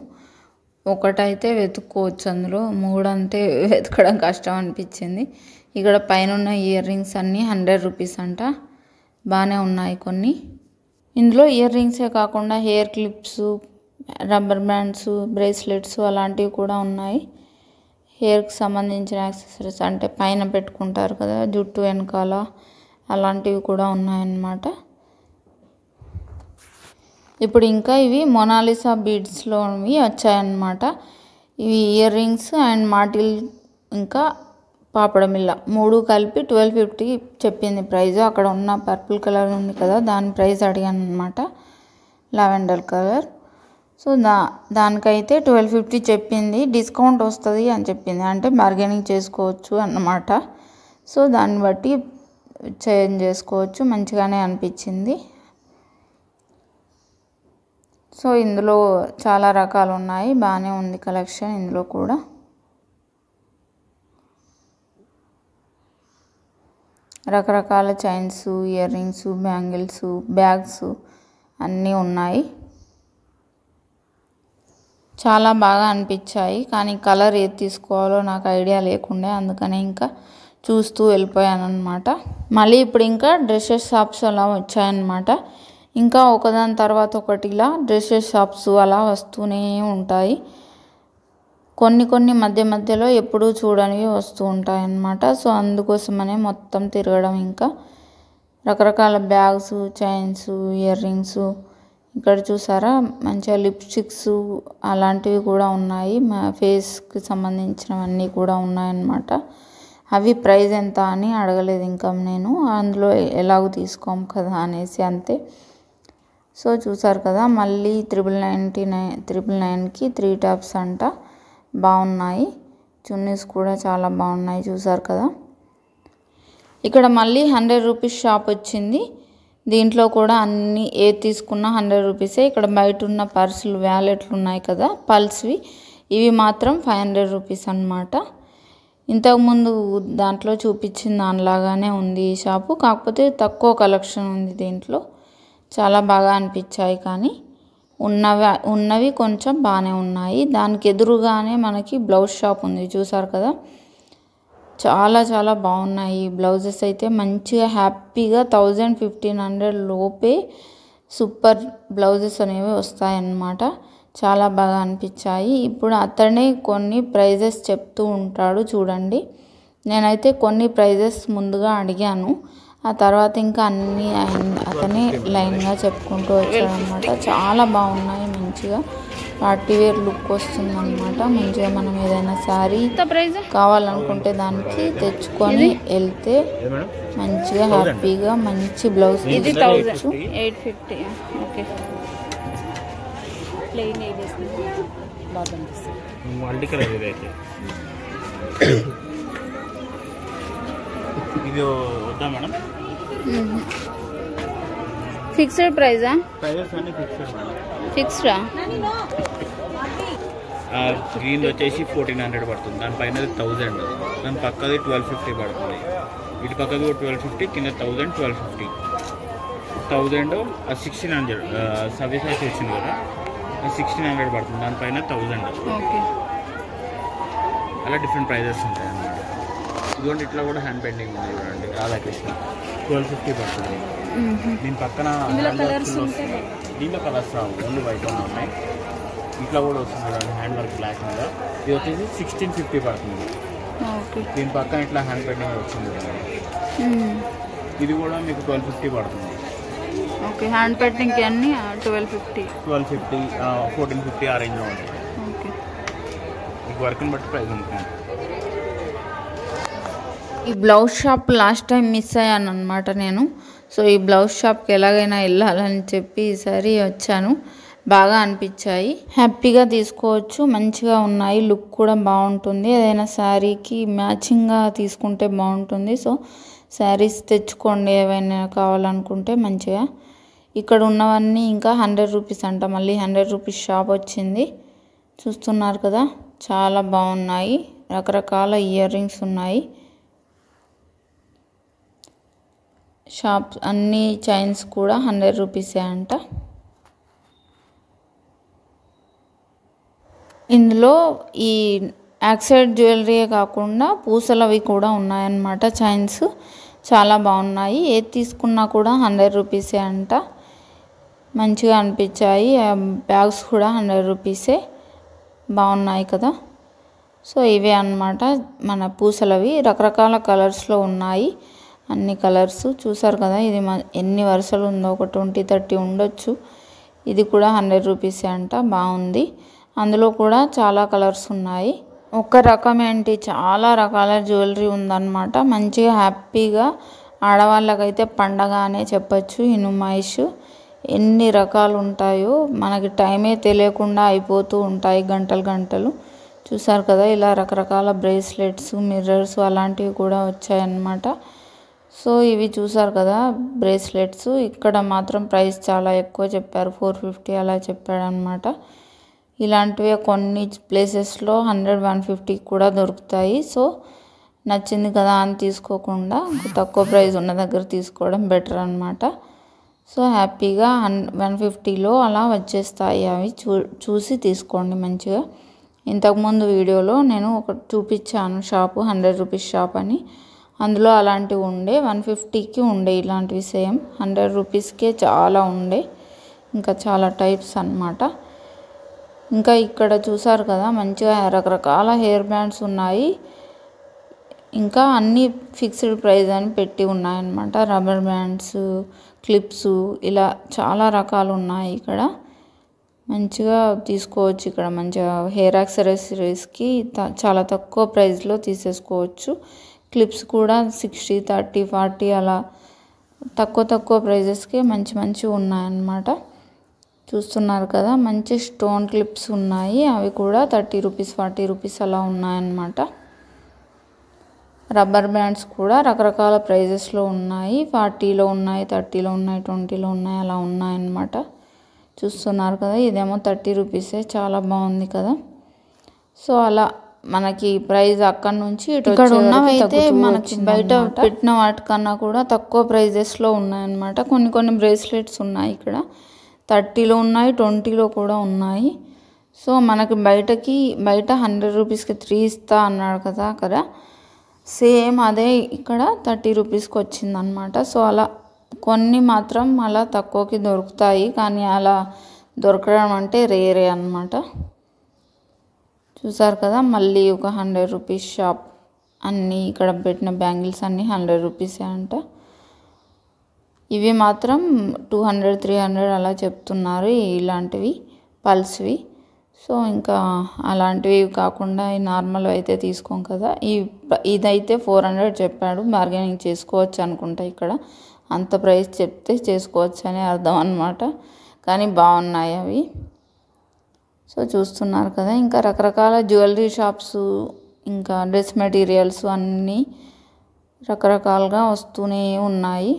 ఒకటైతే వెతుక్కోవచ్చు, అందులో 3 అంటే వెతకడం కష్టం అనిపించింది. ఇక్కడ పైన ఉన్న ఇయర్ రింగ్స్ అన్నీ 100 రూపీస్ అంట. బాగానే ఉన్నాయి కొన్ని. ఇందులో ఇయర్ రింగ్సే కాకుండా hair clips, rubber bands, bracelets అలాంటివి కూడా ఉన్నాయి. హెయిర్కి సంబంధించిన యాక్సెసరీస్ అంటే పైన పెట్టుకుంటారు కదా జుట్టు వెనకాల, అలాంటివి కూడా ఉన్నాయన్నమాట. ఇప్పుడు ఇంకా ఇవి మొనాలిసా బీడ్స్లోవి వచ్చాయన్నమాట. ఇవి ఇయర్ రింగ్స్ అండ్ మాటిల్ ఇంకా పాపడమిల్ల 3 కలిపి 1250 చెప్పింది ప్రైస్. అక్కడ ఉన్న పర్పుల్ కలర్ ఉంది కదా, దాని ప్రైస్ అడిగాను అనమాట, లావెండర్ కలర్. సో దానికైతే 1250 చెప్పింది. డిస్కౌంట్ వస్తుంది అని చెప్పింది, అంటే బార్గెనింగ్ చేసుకోవచ్చు అన్నమాట. సో దాన్ని బట్టి చేంజ్ చేసుకోవచ్చు, మంచిగానే అనిపించింది. సో ఇందులో చాలా రకాలు ఉన్నాయి, బాగానే ఉంది కలెక్షన్ ఇందులో కూడా. రకరకాల chains, ear rings, bangles, bags అన్నీ ఉన్నాయి. చాలా బాగా అనిపించాయి, కానీ కలర్ ఏది తీసుకోవాలో నాకు ఐడియా లేకుండే, అందుకనే ఇంకా చూస్తూ వెళ్ళిపోయాను అనమాట. మళ్ళీ ఇప్పుడు ఇంకా డ్రెస్సెస్ షాప్స్ అలా వచ్చాయన్నమాట. ఇంకా ఒకదాని తర్వాత ఒకటి ఇలా డ్రెస్సెస్ షాప్స్ అలా వస్తూనే ఉంటాయి. కొన్ని మధ్యలో ఎప్పుడూ చూడనివి వస్తూ ఉంటాయి అన్నమాట. సో అందుకోసమనే మొత్తం తిరగడం. ఇంకా రకరకాల బ్యాగ్స్, చైన్స్, ఇయర్ రింగ్స్, ఇక్కడ చూసారా మంచిగా లిప్స్టిక్స్ అలాంటివి కూడా ఉన్నాయి. మా ఫేస్కి సంబంధించినవన్నీ కూడా ఉన్నాయన్నమాట. అవి ప్రైస్ ఎంత అని అడగలేదు ఇంకా నేను, అందులో ఎలాగో తీసుకోము కదా అనేసి అంతే. సో చూసారు కదా, మళ్ళీ 999కి 3 టాప్స్ అంట. బాగున్నాయి, చున్నీస్ కూడా చాలా బాగున్నాయి చూసారు కదా. ఇక్కడ మళ్ళీ 100 రూపీస్ షాప్ వచ్చింది. దీంట్లో కూడా అన్నీ ఏది తీసుకున్నా 100 రూపీసే. ఇక్కడ బయట ఉన్న పర్సులు, వ్యాలెట్లు ఉన్నాయి కదా పల్స్వి, ఇవి మాత్రం 500 రూపీస్ అన్నమాట. ఇంతకుముందు దాంట్లో చూపించిన దానిలాగానే ఉంది ఈ షాపు, కాకపోతే తక్కువ కలెక్షన్ ఉంది దీంట్లో. చాలా బాగా అనిపించాయి, కానీ ఉన్నవి కొంచెం బాగానే ఉన్నాయి. దానికి ఎదురుగానే మనకి బ్లౌజ్ షాప్ ఉంది చూసారు కదా. చాలా చాలా బాగున్నాయి బ్లౌజెస్ అయితే. మంచిగా హ్యాపీగా 1000-1500 లోపే సూపర్ బ్లౌజెస్ అనేవి వస్తాయన్నమాట. చాలా బాగా అనిపించాయి. ఇప్పుడు అతనే కొన్ని ప్రైజెస్ చెప్తూ ఉంటాడు చూడండి. నేనైతే కొన్ని ప్రైజెస్ ముందుగా అడిగాను, ఆ తర్వాత ఇంకా అన్నీ అతనే లైన్గా చెప్పుకుంటూ వచ్చాడనమాట. చాలా బాగున్నాయి, మంచిగా పార్టీ వేర్ లుక్ వస్తుంది అనమాట. మంచిగా మనం ఏదైనా శారీ కావాలనుకుంటే దానికి తెచ్చుకొని వెళ్తే మంచిగా హ్యాపీగా మంచి బ్లౌజ్ తీసుకోవచ్చు. 850 ఓకే. ప్లెయిన్ మల్టీ కలర్ ఇదైతే ఇది వద్దా మేడం? ఫిక్స్డ్ ప్రైజా? ప్రైజెస్ అన్ని ఫిక్స్డ్ మేడం. ఫిక్స్డా? గ్రీన్ వచ్చేసి 1400 పడుతుంది, దానిపైన 1000, దాని పక్కది 1250 పడుతుంది, ఇటు పక్కది 1250, కింద 1000, 1250, 1000 1600 సర్వీస్ అయితే వచ్చింది కదా, 1600 పడుతుంది, దానిపైన 1000. అలా డిఫరెంట్ ప్రైజెస్ ఉంటాయి అన్నమాట. ఇదిగోండి ఇట్లా కూడా హ్యాండ్ పెయింటింగ్ ఉంది చూడండి, రాధాకృష్ణ. 1250 పడుతుంది. దీని పక్కన దీంట్లో కలర్స్ రావు, ఓన్లీ వైట్ ఉన్నాయి. ఇట్లా కూడా వస్తుంది చూడండి, హ్యాండ్ వర్క్ బ్లాక్ మీద. ఇది వచ్చేసి 1650 పడుతుంది. దీని పక్కన ఇట్లా హ్యాండ్ పెయింటింగ్ వచ్చింది చూడండి, ఇది కూడా మీకు 1250 పడుతుంది. ఓకే, హ్యాండ్ పెయింటింగ్ అన్ని 1250, 1450 ఆ రేంజ్లో ఉంటుంది. ఓకే, మీకు వర్క్ని బట్టి ప్రైస్ ఉంటుంది. ఈ blouse shop last time miss అయ్యాను అనమాట నేను. సో ఈ బ్లౌజ్ షాప్కి ఎలాగైనా వెళ్ళాలని చెప్పి ఈసారి వచ్చాను. బాగా అనిపించాయి, హ్యాపీగా తీసుకోవచ్చు, మంచిగా ఉన్నాయి, లుక్ కూడా బాగుంటుంది. ఏదైనా శారీకి మ్యాచింగ్గా తీసుకుంటే బాగుంటుంది. సో శారీస్ తెచ్చుకోండి ఏవైనా కావాలనుకుంటే మంచిగా. ఇక్కడ ఉన్నవన్నీ ఇంకా 100 రూపీస్ అంట. మళ్ళీ 100 రూపీస్ షాప్ వచ్చింది, చూస్తున్నారు కదా, చాలా బాగున్నాయి. రకరకాల ఇయర్ రింగ్స్ ఉన్నాయి. షాప్స్ అన్ని చైన్స్ కూడా 100 రూపీసే అంట. ఇందులో ఈ యాక్సైడ్ జ్యువెలరీయే కాకుండా పూసలవి కూడా ఉన్నాయన్నమాట. చైన్స్ చాలా బాగున్నాయి. ఏది తీసుకున్నా కూడా 100 రూపీసే అంట. మంచిగా అనిపించాయి. బ్యాగ్స్ కూడా 100 రూపీసే, బాగున్నాయి కదా. సో ఇవే అన్నమాట మన పూసలవి. రకరకాల కలర్స్లో ఉన్నాయి, అన్ని కలర్స్ చూసారు కదా. ఇది ఎన్ని వరుసలు ఉందో, ఒక 20-30 ఉండొచ్చు. ఇది కూడా 100 రూపీసే అంట, బాగుంది. అందులో కూడా చాలా కలర్స్ ఉన్నాయి. ఒక రకం ఏంటి, చాలా రకాల జ్యువెలరీ ఉందన్నమాట. మంచిగా హ్యాపీగా ఆడవాళ్ళకైతే పండగ అనే చెప్పచ్చు. ఈ నుమాయిష్ ఎన్ని రకాలు ఉంటాయో మనకి టైమే తెలియకుండా అయిపోతూ ఉంటాయి, గంటలు గంటలు. చూసారు కదా, ఇలా రకరకాల బ్రేస్లెట్స్, మిర్రర్స్ అలాంటివి కూడా వచ్చాయన్నమాట. సో ఇవి చూసారు కదా బ్రేస్లెట్స్. ఇక్కడ మాత్రం ప్రైస్ చాలా ఎక్కువ చెప్పారు, 450 అలా చెప్పాడు అనమాట. ఇలాంటివి కొన్ని ప్లేసెస్లో 100-150 కూడా దొరుకుతాయి. సో నచ్చింది కదా అని తీసుకోకుండా తక్కువ ప్రైస్ ఉన్న దగ్గర తీసుకోవడం బెటర్ అనమాట. సో హ్యాపీగా 150లో అలా వచ్చేస్తాయి. అవి చూసి తీసుకోండి మంచిగా. ఇంతకుముందు వీడియోలో నేను ఒకటి చూపించాను షాపు, 100 రూపీస్ షాప్ అని. అందులో అలాంటివి ఉండే, 150కి ఉండే ఇలాంటివి సేమ్. 100 రూపీస్కే చాలా ఉండే, ఇంకా చాలా టైప్స్ అన్నమాట. ఇంకా ఇక్కడ చూసారు కదా, మంచిగా రకరకాల హెయిర్ బ్యాండ్స్ ఉన్నాయి. ఇంకా అన్నీ ఫిక్స్డ్ ప్రైస్ అని పెట్టి ఉన్నాయన్నమాట. రబ్బర్ బ్యాండ్స్, క్లిప్స్, ఇలా చాలా రకాలు ఉన్నాయి ఇక్కడ. మంచిగా తీసుకోవచ్చు. ఇక్కడ మంచిగా హెయిర్ యాక్సెసరీస్కి చాలా తక్కువ ప్రైస్లో తీసేసుకోవచ్చు. క్లిప్స్ కూడా 60, 30, 40 అలా తక్కువ ప్రైజెస్కి మంచి ఉన్నాయన్నమాట. చూస్తున్నారు కదా, మంచి స్టోన్ క్లిప్స్ ఉన్నాయి. అవి కూడా 30 రూపీస్, 40 రూపీస్ అలా ఉన్నాయన్నమాట. రబ్బర్ బ్యాండ్స్ కూడా రకరకాల ప్రైజెస్లో ఉన్నాయి. 40లో ఉన్నాయి, 30లో ఉన్నాయి, 20లో ఉన్నాయి, అలా ఉన్నాయన్నమాట. చూస్తున్నారు కదా, ఇదేమో 30 రూపీసే, చాలా బాగుంది కదా. సో అలా మనకి ప్రైస్ అక్కడ నుంచి ఇక్కడ ఉన్నవైతే మనకి బయట పెట్టిన వాటికన్నా కూడా తక్కువ ప్రైజెస్లో ఉన్నాయన్నమాట. కొన్ని బ్రేస్లెట్స్ ఉన్నాయి ఇక్కడ, 30లో ఉన్నాయి, 20లో కూడా ఉన్నాయి. సో మనకి బయట 100 రూపీస్కి 3 ఇస్తా అన్నాడు కదా అక్కడ, సేమ్ అదే ఇక్కడ 30 రూపీస్కి వచ్చిందనమాట. సో అలా కొన్ని మాత్రం అలా తక్కువకి దొరుకుతాయి, కానీ అలా దొరకడం అంటే రేరే అన్నమాట. చూసారు కదా, మళ్ళీ ఒక 100 రూపీస్ షాప్. అన్నీ ఇక్కడ పెట్టిన బ్యాంగిల్స్ అన్నీ 100 రూపీసే అంట. ఇవి మాత్రం 200, 300 అలా చెప్తున్నారు ఇలాంటివి, పల్స్వి. సో ఇంకా అలాంటివి కాకుండా ఈ నార్మల్ అయితే తీసుకోం కదా. ఇదైతే 400 చెప్పాడు, బార్గెనింగ్ చేసుకోవచ్చు అనుకుంటా. ఇక్కడ అంత ప్రైస్ చెప్తే చేసుకోవచ్చు అని అర్థం అన్నమాట. కానీ బాగున్నాయి అవి. సో చూస్తున్నారు కదా, ఇంకా రకరకాల జ్యువెలరీ షాప్స్, ఇంకా డ్రెస్ మెటీరియల్స్ అన్నీ రకరకాలుగా వస్తూనే ఉన్నాయి.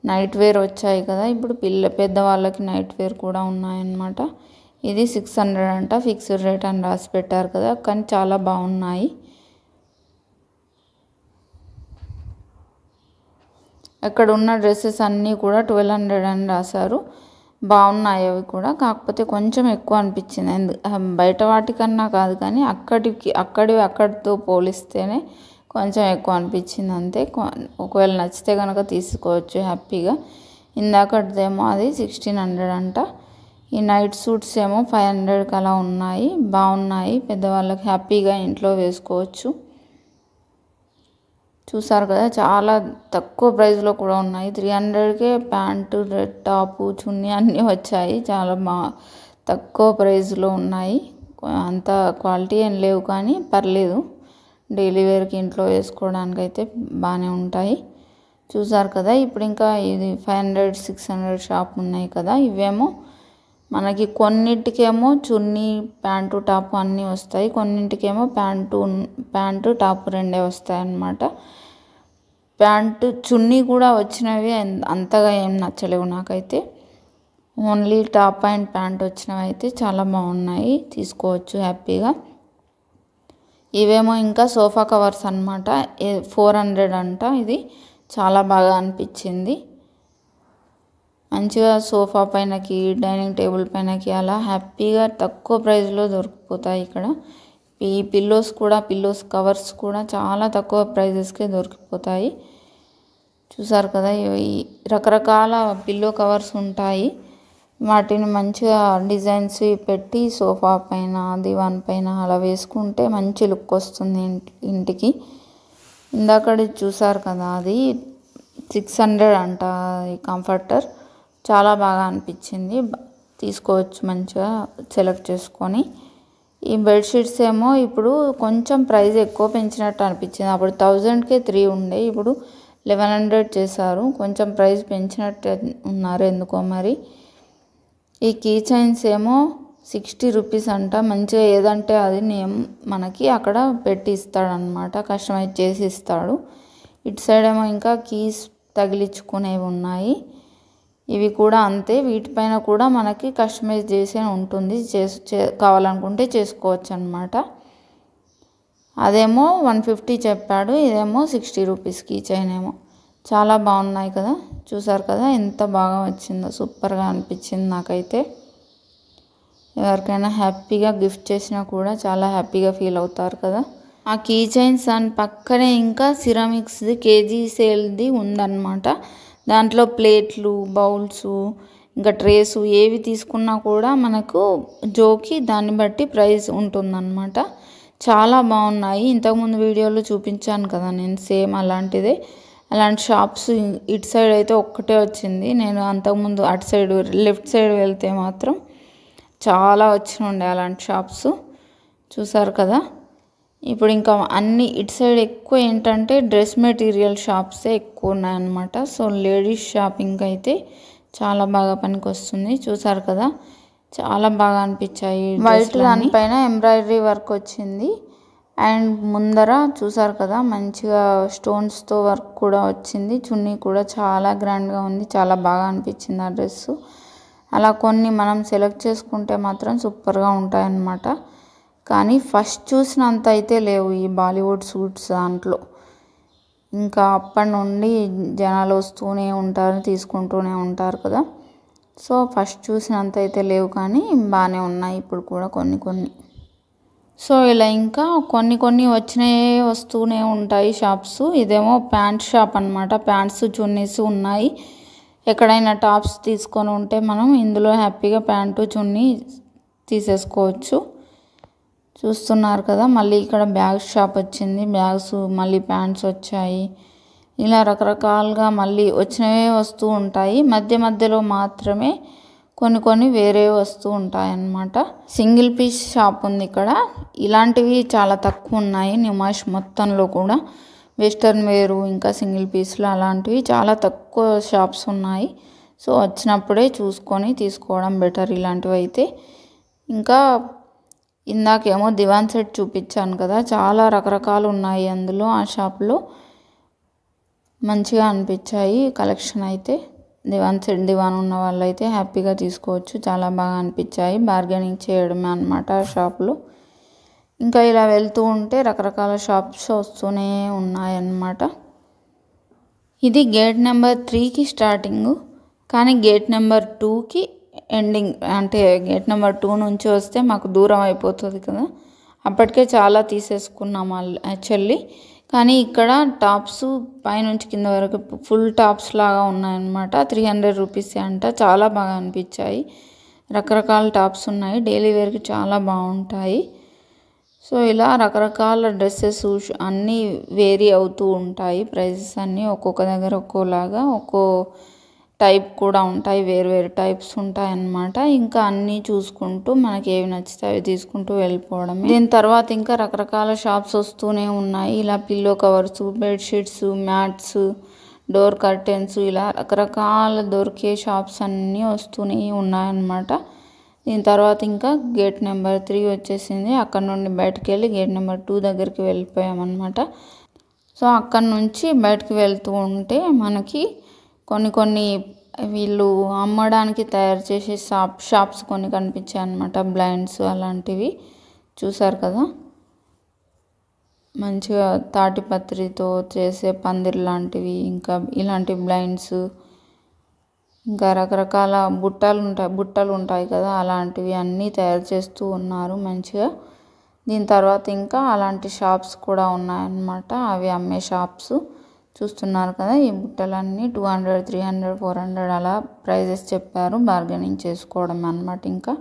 నైట్ వేర్ వచ్చాయి కదా ఇప్పుడు, పెద్దవాళ్ళకి నైట్ వేర్ కూడా ఉన్నాయన్నమాట. ఇది 600 అంట, ఫిక్స్డ్ రేట్ అని రాసి పెట్టారు కదా, కానీ చాలా బాగున్నాయి. అక్కడ ఉన్న డ్రెస్సెస్ అన్నీ కూడా 1200 అని రాశారు. బాగున్నాయి అవి కూడా, కాకపోతే కొంచెం ఎక్కువ అనిపించింది. బయట వాటికన్నా కాదు, కానీ అక్కడితో పోలిస్తేనే కొంచెం ఎక్కువ అనిపించింది అంతే. ఒకవేళ నచ్చితే కనుక తీసుకోవచ్చు హ్యాపీగా. ఇందాకదేమో అది 1600 అంట. ఈ నైట్ సూట్స్ ఏమో 500కి అలా ఉన్నాయి, బాగున్నాయి, పెద్దవాళ్ళకి హ్యాపీగా ఇంట్లో వేసుకోవచ్చు. చూసారు కదా, చాలా తక్కువ ప్రైస్లో కూడా ఉన్నాయి. 300కే ప్యాంటు, రెడ్ టాపు, చున్నీ అన్నీ వచ్చాయి. చాలా తక్కువ ప్రైస్లో ఉన్నాయి. అంత క్వాలిటీ ఏం లేవు కానీ పర్లేదు, డైలీ వేర్కి ఇంట్లో వేసుకోవడానికి అయితే బాగానే ఉంటాయి. చూసారు కదా, ఇప్పుడు ఇంకా ఇది 500, 600 షాప్ ఉన్నాయి కదా. ఇవేమో మనకి కొన్నింటికేమో చున్నీ, ప్యాంటు, టాపు అన్నీ వస్తాయి, కొన్నింటికేమో ప్యాంటు టాపు రెండే వస్తాయి అన్నమాట. ప్యాంటు చున్నీ కూడా వచ్చినవి అంతగా ఏం నచ్చలేవు నాకైతే. ఓన్లీ టాప్ అండ్ ప్యాంట్ వచ్చినవి అయితే చాలా బాగున్నాయి, తీసుకోవచ్చు హ్యాపీగా. ఇవేమో ఇంకా సోఫా కవర్స్ అన్నమాట. 400 అంట. ఇది చాలా బాగా అనిపించింది. మంచిగా సోఫా పైనకి, డైనింగ్ టేబుల్ పైనకి అలా హ్యాపీగా తక్కువ ప్రైస్లో దొరికిపోతాయి ఇక్కడ. ఈ పిల్లోస్ కవర్స్ కూడా చాలా తక్కువ ప్రైజెస్కే దొరికిపోతాయి. చూసారు కదా, ఈ రకరకాల పిల్లో కవర్స్ ఉంటాయి. వాటిని మంచిగా డిజైన్స్ పెట్టి సోఫా పైన, దివాన్ పైన అలా వేసుకుంటే మంచి లుక్ వస్తుంది ఇంటికి. ఇందాకది చూసారు కదా, అది 600 అంట ఈ కంఫర్టర్. చాలా బాగా అనిపించింది, తీసుకోవచ్చు మంచిగా సెలెక్ట్ చేసుకొని. ఈ బెడ్షీట్స్ ఏమో ఇప్పుడు కొంచెం ప్రైస్ ఎక్కువ పెంచినట్టు అనిపించింది. అప్పుడు 1000కే 3 ఉండే, ఇప్పుడు 1100 చేశారు. కొంచెం ప్రైస్ పెంచినట్టు ఉన్నారు ఎందుకో మరి. ఈ కీ చైన్స్ ఏమో 60 రూపీస్ అంట. మంచిగా ఏదంటే అది నేమ్ మనకి అక్కడ పెట్టి ఇస్తాడనమాట, కస్టమైజ్ చేసి ఇస్తాడు. ఇటు సైడ్ ఏమో ఇంకా కీస్ తగిలించుకునేవి ఉన్నాయి. ఇవి కూడా అంతే, వీటిపైన కూడా మనకి కస్టమైజ్ చేసే ఉంటుంది, కావాలనుకుంటే చేసుకోవచ్చు అనమాట. అదేమో 150 చెప్పాడు, ఇదేమో 60 రూపీస్ కీ చైన్ ఏమో. చాలా బాగున్నాయి కదా, చూసారు కదా ఎంత బాగా వచ్చిందో, సూపర్గా అనిపించింది నాకైతే. ఎవరికైనా హ్యాపీగా గిఫ్ట్ చేసినా కూడా చాలా హ్యాపీగా ఫీల్ అవుతారు కదా. ఆ కీ చైన్స్ అండ్ పక్కనే ఇంకా సిరామిక్స్ది కేజీ సేల్ది ఉందన్నమాట. దాంట్లో ప్లేట్లు, బౌల్స్, ఇంకా ట్రేసు ఏవి తీసుకున్నా కూడా మనకు జోకి దాన్ని బట్టి ప్రైస్ ఉంటుందన్నమాట. చాలా బాగున్నాయి. ఇంతకుముందు వీడియోలో చూపించాను కదా నేను, సేమ్ అలాంటిదే. అలాంటి షాప్స్ ఇటు సైడ్ అయితే ఒక్కటే వచ్చింది. నేను అంతకుముందు అటు సైడ్ లెఫ్ట్ సైడ్ వెళ్తే మాత్రం చాలా ఉండే అలాంటి షాప్స్. చూసారు కదా, ఇప్పుడు ఇంకా అన్ని ఇటు సైడ్ ఎక్కువ ఏంటంటే డ్రెస్ మెటీరియల్ షాప్సే ఎక్కువ ఉన్నాయన్నమాట. సో లేడీస్ షాపింగ్ అయితే చాలా బాగా పనికి వస్తుంది. చూసారు కదా, చాలా బాగా అనిపించాయి. వైట్ దానిపైన ఎంబ్రాయిడరీ వర్క్ వచ్చింది. అండ్ ముందర చూసారు కదా మంచిగా స్టోన్స్తో వర్క్ కూడా వచ్చింది. చున్నీ కూడా చాలా గ్రాండ్గా ఉంది, చాలా బాగా అనిపించింది ఆ డ్రెస్సు. అలా కొన్ని మనం సెలెక్ట్ చేసుకుంటే మాత్రం సూపర్గా ఉంటాయన్నమాట. కానీ ఫస్ట్ చూసినంత అయితే లేవు ఈ బాలీవుడ్ సూట్స్ దాంట్లో. ఇంకా అప్పటి నుండి జనాలు వస్తూనే ఉంటారు, తీసుకుంటూనే ఉంటారు కదా. సో ఫస్ట్ చూసినంత అయితే లేవు, కానీ బాగానే ఉన్నాయి ఇప్పుడు కూడా కొన్ని. సో ఇలా ఇంకా కొన్ని వస్తూనే ఉంటాయి షాప్స్. ఇదేమో ప్యాంట్ షాప్ అనమాట. ప్యాంట్స్, చున్నీస్ ఉన్నాయి. ఎక్కడైనా టాప్స్ తీసుకొని ఉంటే మనం ఇందులో హ్యాపీగా ప్యాంటు, చున్నీ తీసేసుకోవచ్చు. చూస్తున్నారు కదా, మళ్ళీ ఇక్కడ బ్యాగ్స్ షాప్ వచ్చింది. బ్యాగ్స్, మళ్ళీ ప్యాంట్స్ వచ్చాయి. ఇలా రకరకాలుగా మళ్ళీ వచ్చినవే వస్తూ ఉంటాయి. మధ్యలో మాత్రమే కొన్ని వేరే వస్తూ ఉంటాయన్నమాట. సింగిల్ పీస్ షాప్ ఉంది ఇక్కడ. ఇలాంటివి చాలా తక్కువ ఉన్నాయి నిమాష్ మొత్తంలో కూడా. వెస్టర్న్ వేరు, ఇంకా సింగిల్ పీస్లు అలాంటివి చాలా తక్కువ షాప్స్ ఉన్నాయి. సో వచ్చినప్పుడే చూసుకొని తీసుకోవడం బెటర్ ఇలాంటివి అయితే. ఇంకా ఇందాకేమో దివాన్ సెట్ చూపించాను కదా, చాలా రకరకాలు ఉన్నాయి అందులో. ఆ షాప్లో మంచిగా అనిపించాయి కలెక్షన్ అయితే. దివాన్ ఉన్న వాళ్ళు అయితే హ్యాపీగా తీసుకోవచ్చు, చాలా బాగా అనిపించాయి. బార్గెనింగ్ చేయడమే అనమాట ఆ షాప్లో. ఇంకా ఇలా వెళ్తూ ఉంటే రకరకాల షాప్స్ వస్తూనే ఉన్నాయన్నమాట. ఇది గేట్ నెంబర్ 3కి స్టార్టింగు, కానీ గేట్ నెంబర్ 2కి ఎండింగ్. అంటే గేట్ నెంబర్ 2 నుంచి వస్తే మాకు దూరం అయిపోతుంది కదా. అప్పటికే చాలా తీసేసుకున్నాం యాక్చువల్లీ, కానీ ఇక్కడ టాప్స్ పైనుంచి కింద వరకు ఫుల్ టాప్స్ లాగా ఉన్నాయన్నమాట. 300 రూపీస్ అంట. చాలా బాగా అనిపించాయి. రకరకాల టాప్స్ ఉన్నాయి. డైలీ వేర్కి చాలా బాగుంటాయి. సో ఇలా రకరకాల డ్రెస్సెస్ అన్నీ వేరీ అవుతూ ఉంటాయి. ప్రైజెస్ అన్నీ ఒక్కొక్క దగ్గర ఒక్కోలాగా ఒక్కో టైప్ కూడా ఉంటాయి. వేరు టైప్స్ ఉంటాయి అన్నమాట. ఇంకా అన్నీ చూసుకుంటూ మనకి ఏవి నచ్చితే అవి తీసుకుంటూ వెళ్ళిపోవడమే. దీని తర్వాత ఇంకా రకరకాల షాప్స్ వస్తూనే ఉన్నాయి. ఇలా pillow covers, bedsheets, mats, door curtains, ఇలా రకరకాల దొరికే షాప్స్ అన్నీ వస్తూనే ఉన్నాయన్నమాట. దీని తర్వాత ఇంకా గేట్ నెంబర్ 3 వచ్చేసింది. అక్కడ నుండి బయటకు వెళ్ళి గేట్ నెంబర్ 2 దగ్గరికి వెళ్ళిపోయామన్నమాట. సో అక్కడ నుంచి బయటకు వెళ్తూ ఉంటే మనకి కొన్ని వీళ్ళు అమ్మడానికి తయారు చేసే షాప్స్ కొన్ని కనిపించాయి అన్నమాట. బ్లైండ్స్ అలాంటివి చూసారు కదా. మంచిగా తాటిపత్రితో చేసే పందిర్ లాంటివి, ఇంకా ఇలాంటి బ్లైండ్స్, ఇంకా రకరకాల బుట్టలు ఉంటాయి కదా, అలాంటివి అన్నీ తయారు చేస్తూ ఉన్నారు మంచిగా. దీని తర్వాత ఇంకా అలాంటి షాప్స్ కూడా ఉన్నాయన్నమాట. అవి అమ్మే షాప్స్ చూస్తున్నారు కదా. ఈ బుట్టలన్నీ 200, 300, 400 అలా ప్రైజెస్ చెప్పారు. బార్గెనింగ్ చేసుకోవడం అన్నమాట. ఇంకా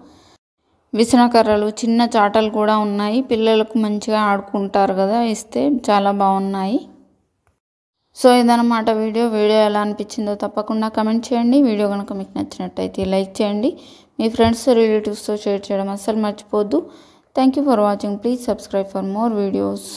విసనకర్రలు, చిన్న చాటలు కూడా ఉన్నాయి. పిల్లలకు మంచిగా ఆడుకుంటారు కదా, ఇస్తే చాలా బాగున్నాయి. సో ఇదన్నమాట వీడియో ఎలా అనిపించిందో తప్పకుండా కమెంట్ చేయండి. వీడియో కనుక మీకు నచ్చినట్టయితే లైక్ చేయండి. మీ ఫ్రెండ్స్, రిలేటివ్స్తో షేర్ చేయడం అస్సలు మర్చిపోద్దు. Thank you for watching. Please subscribe for more videos.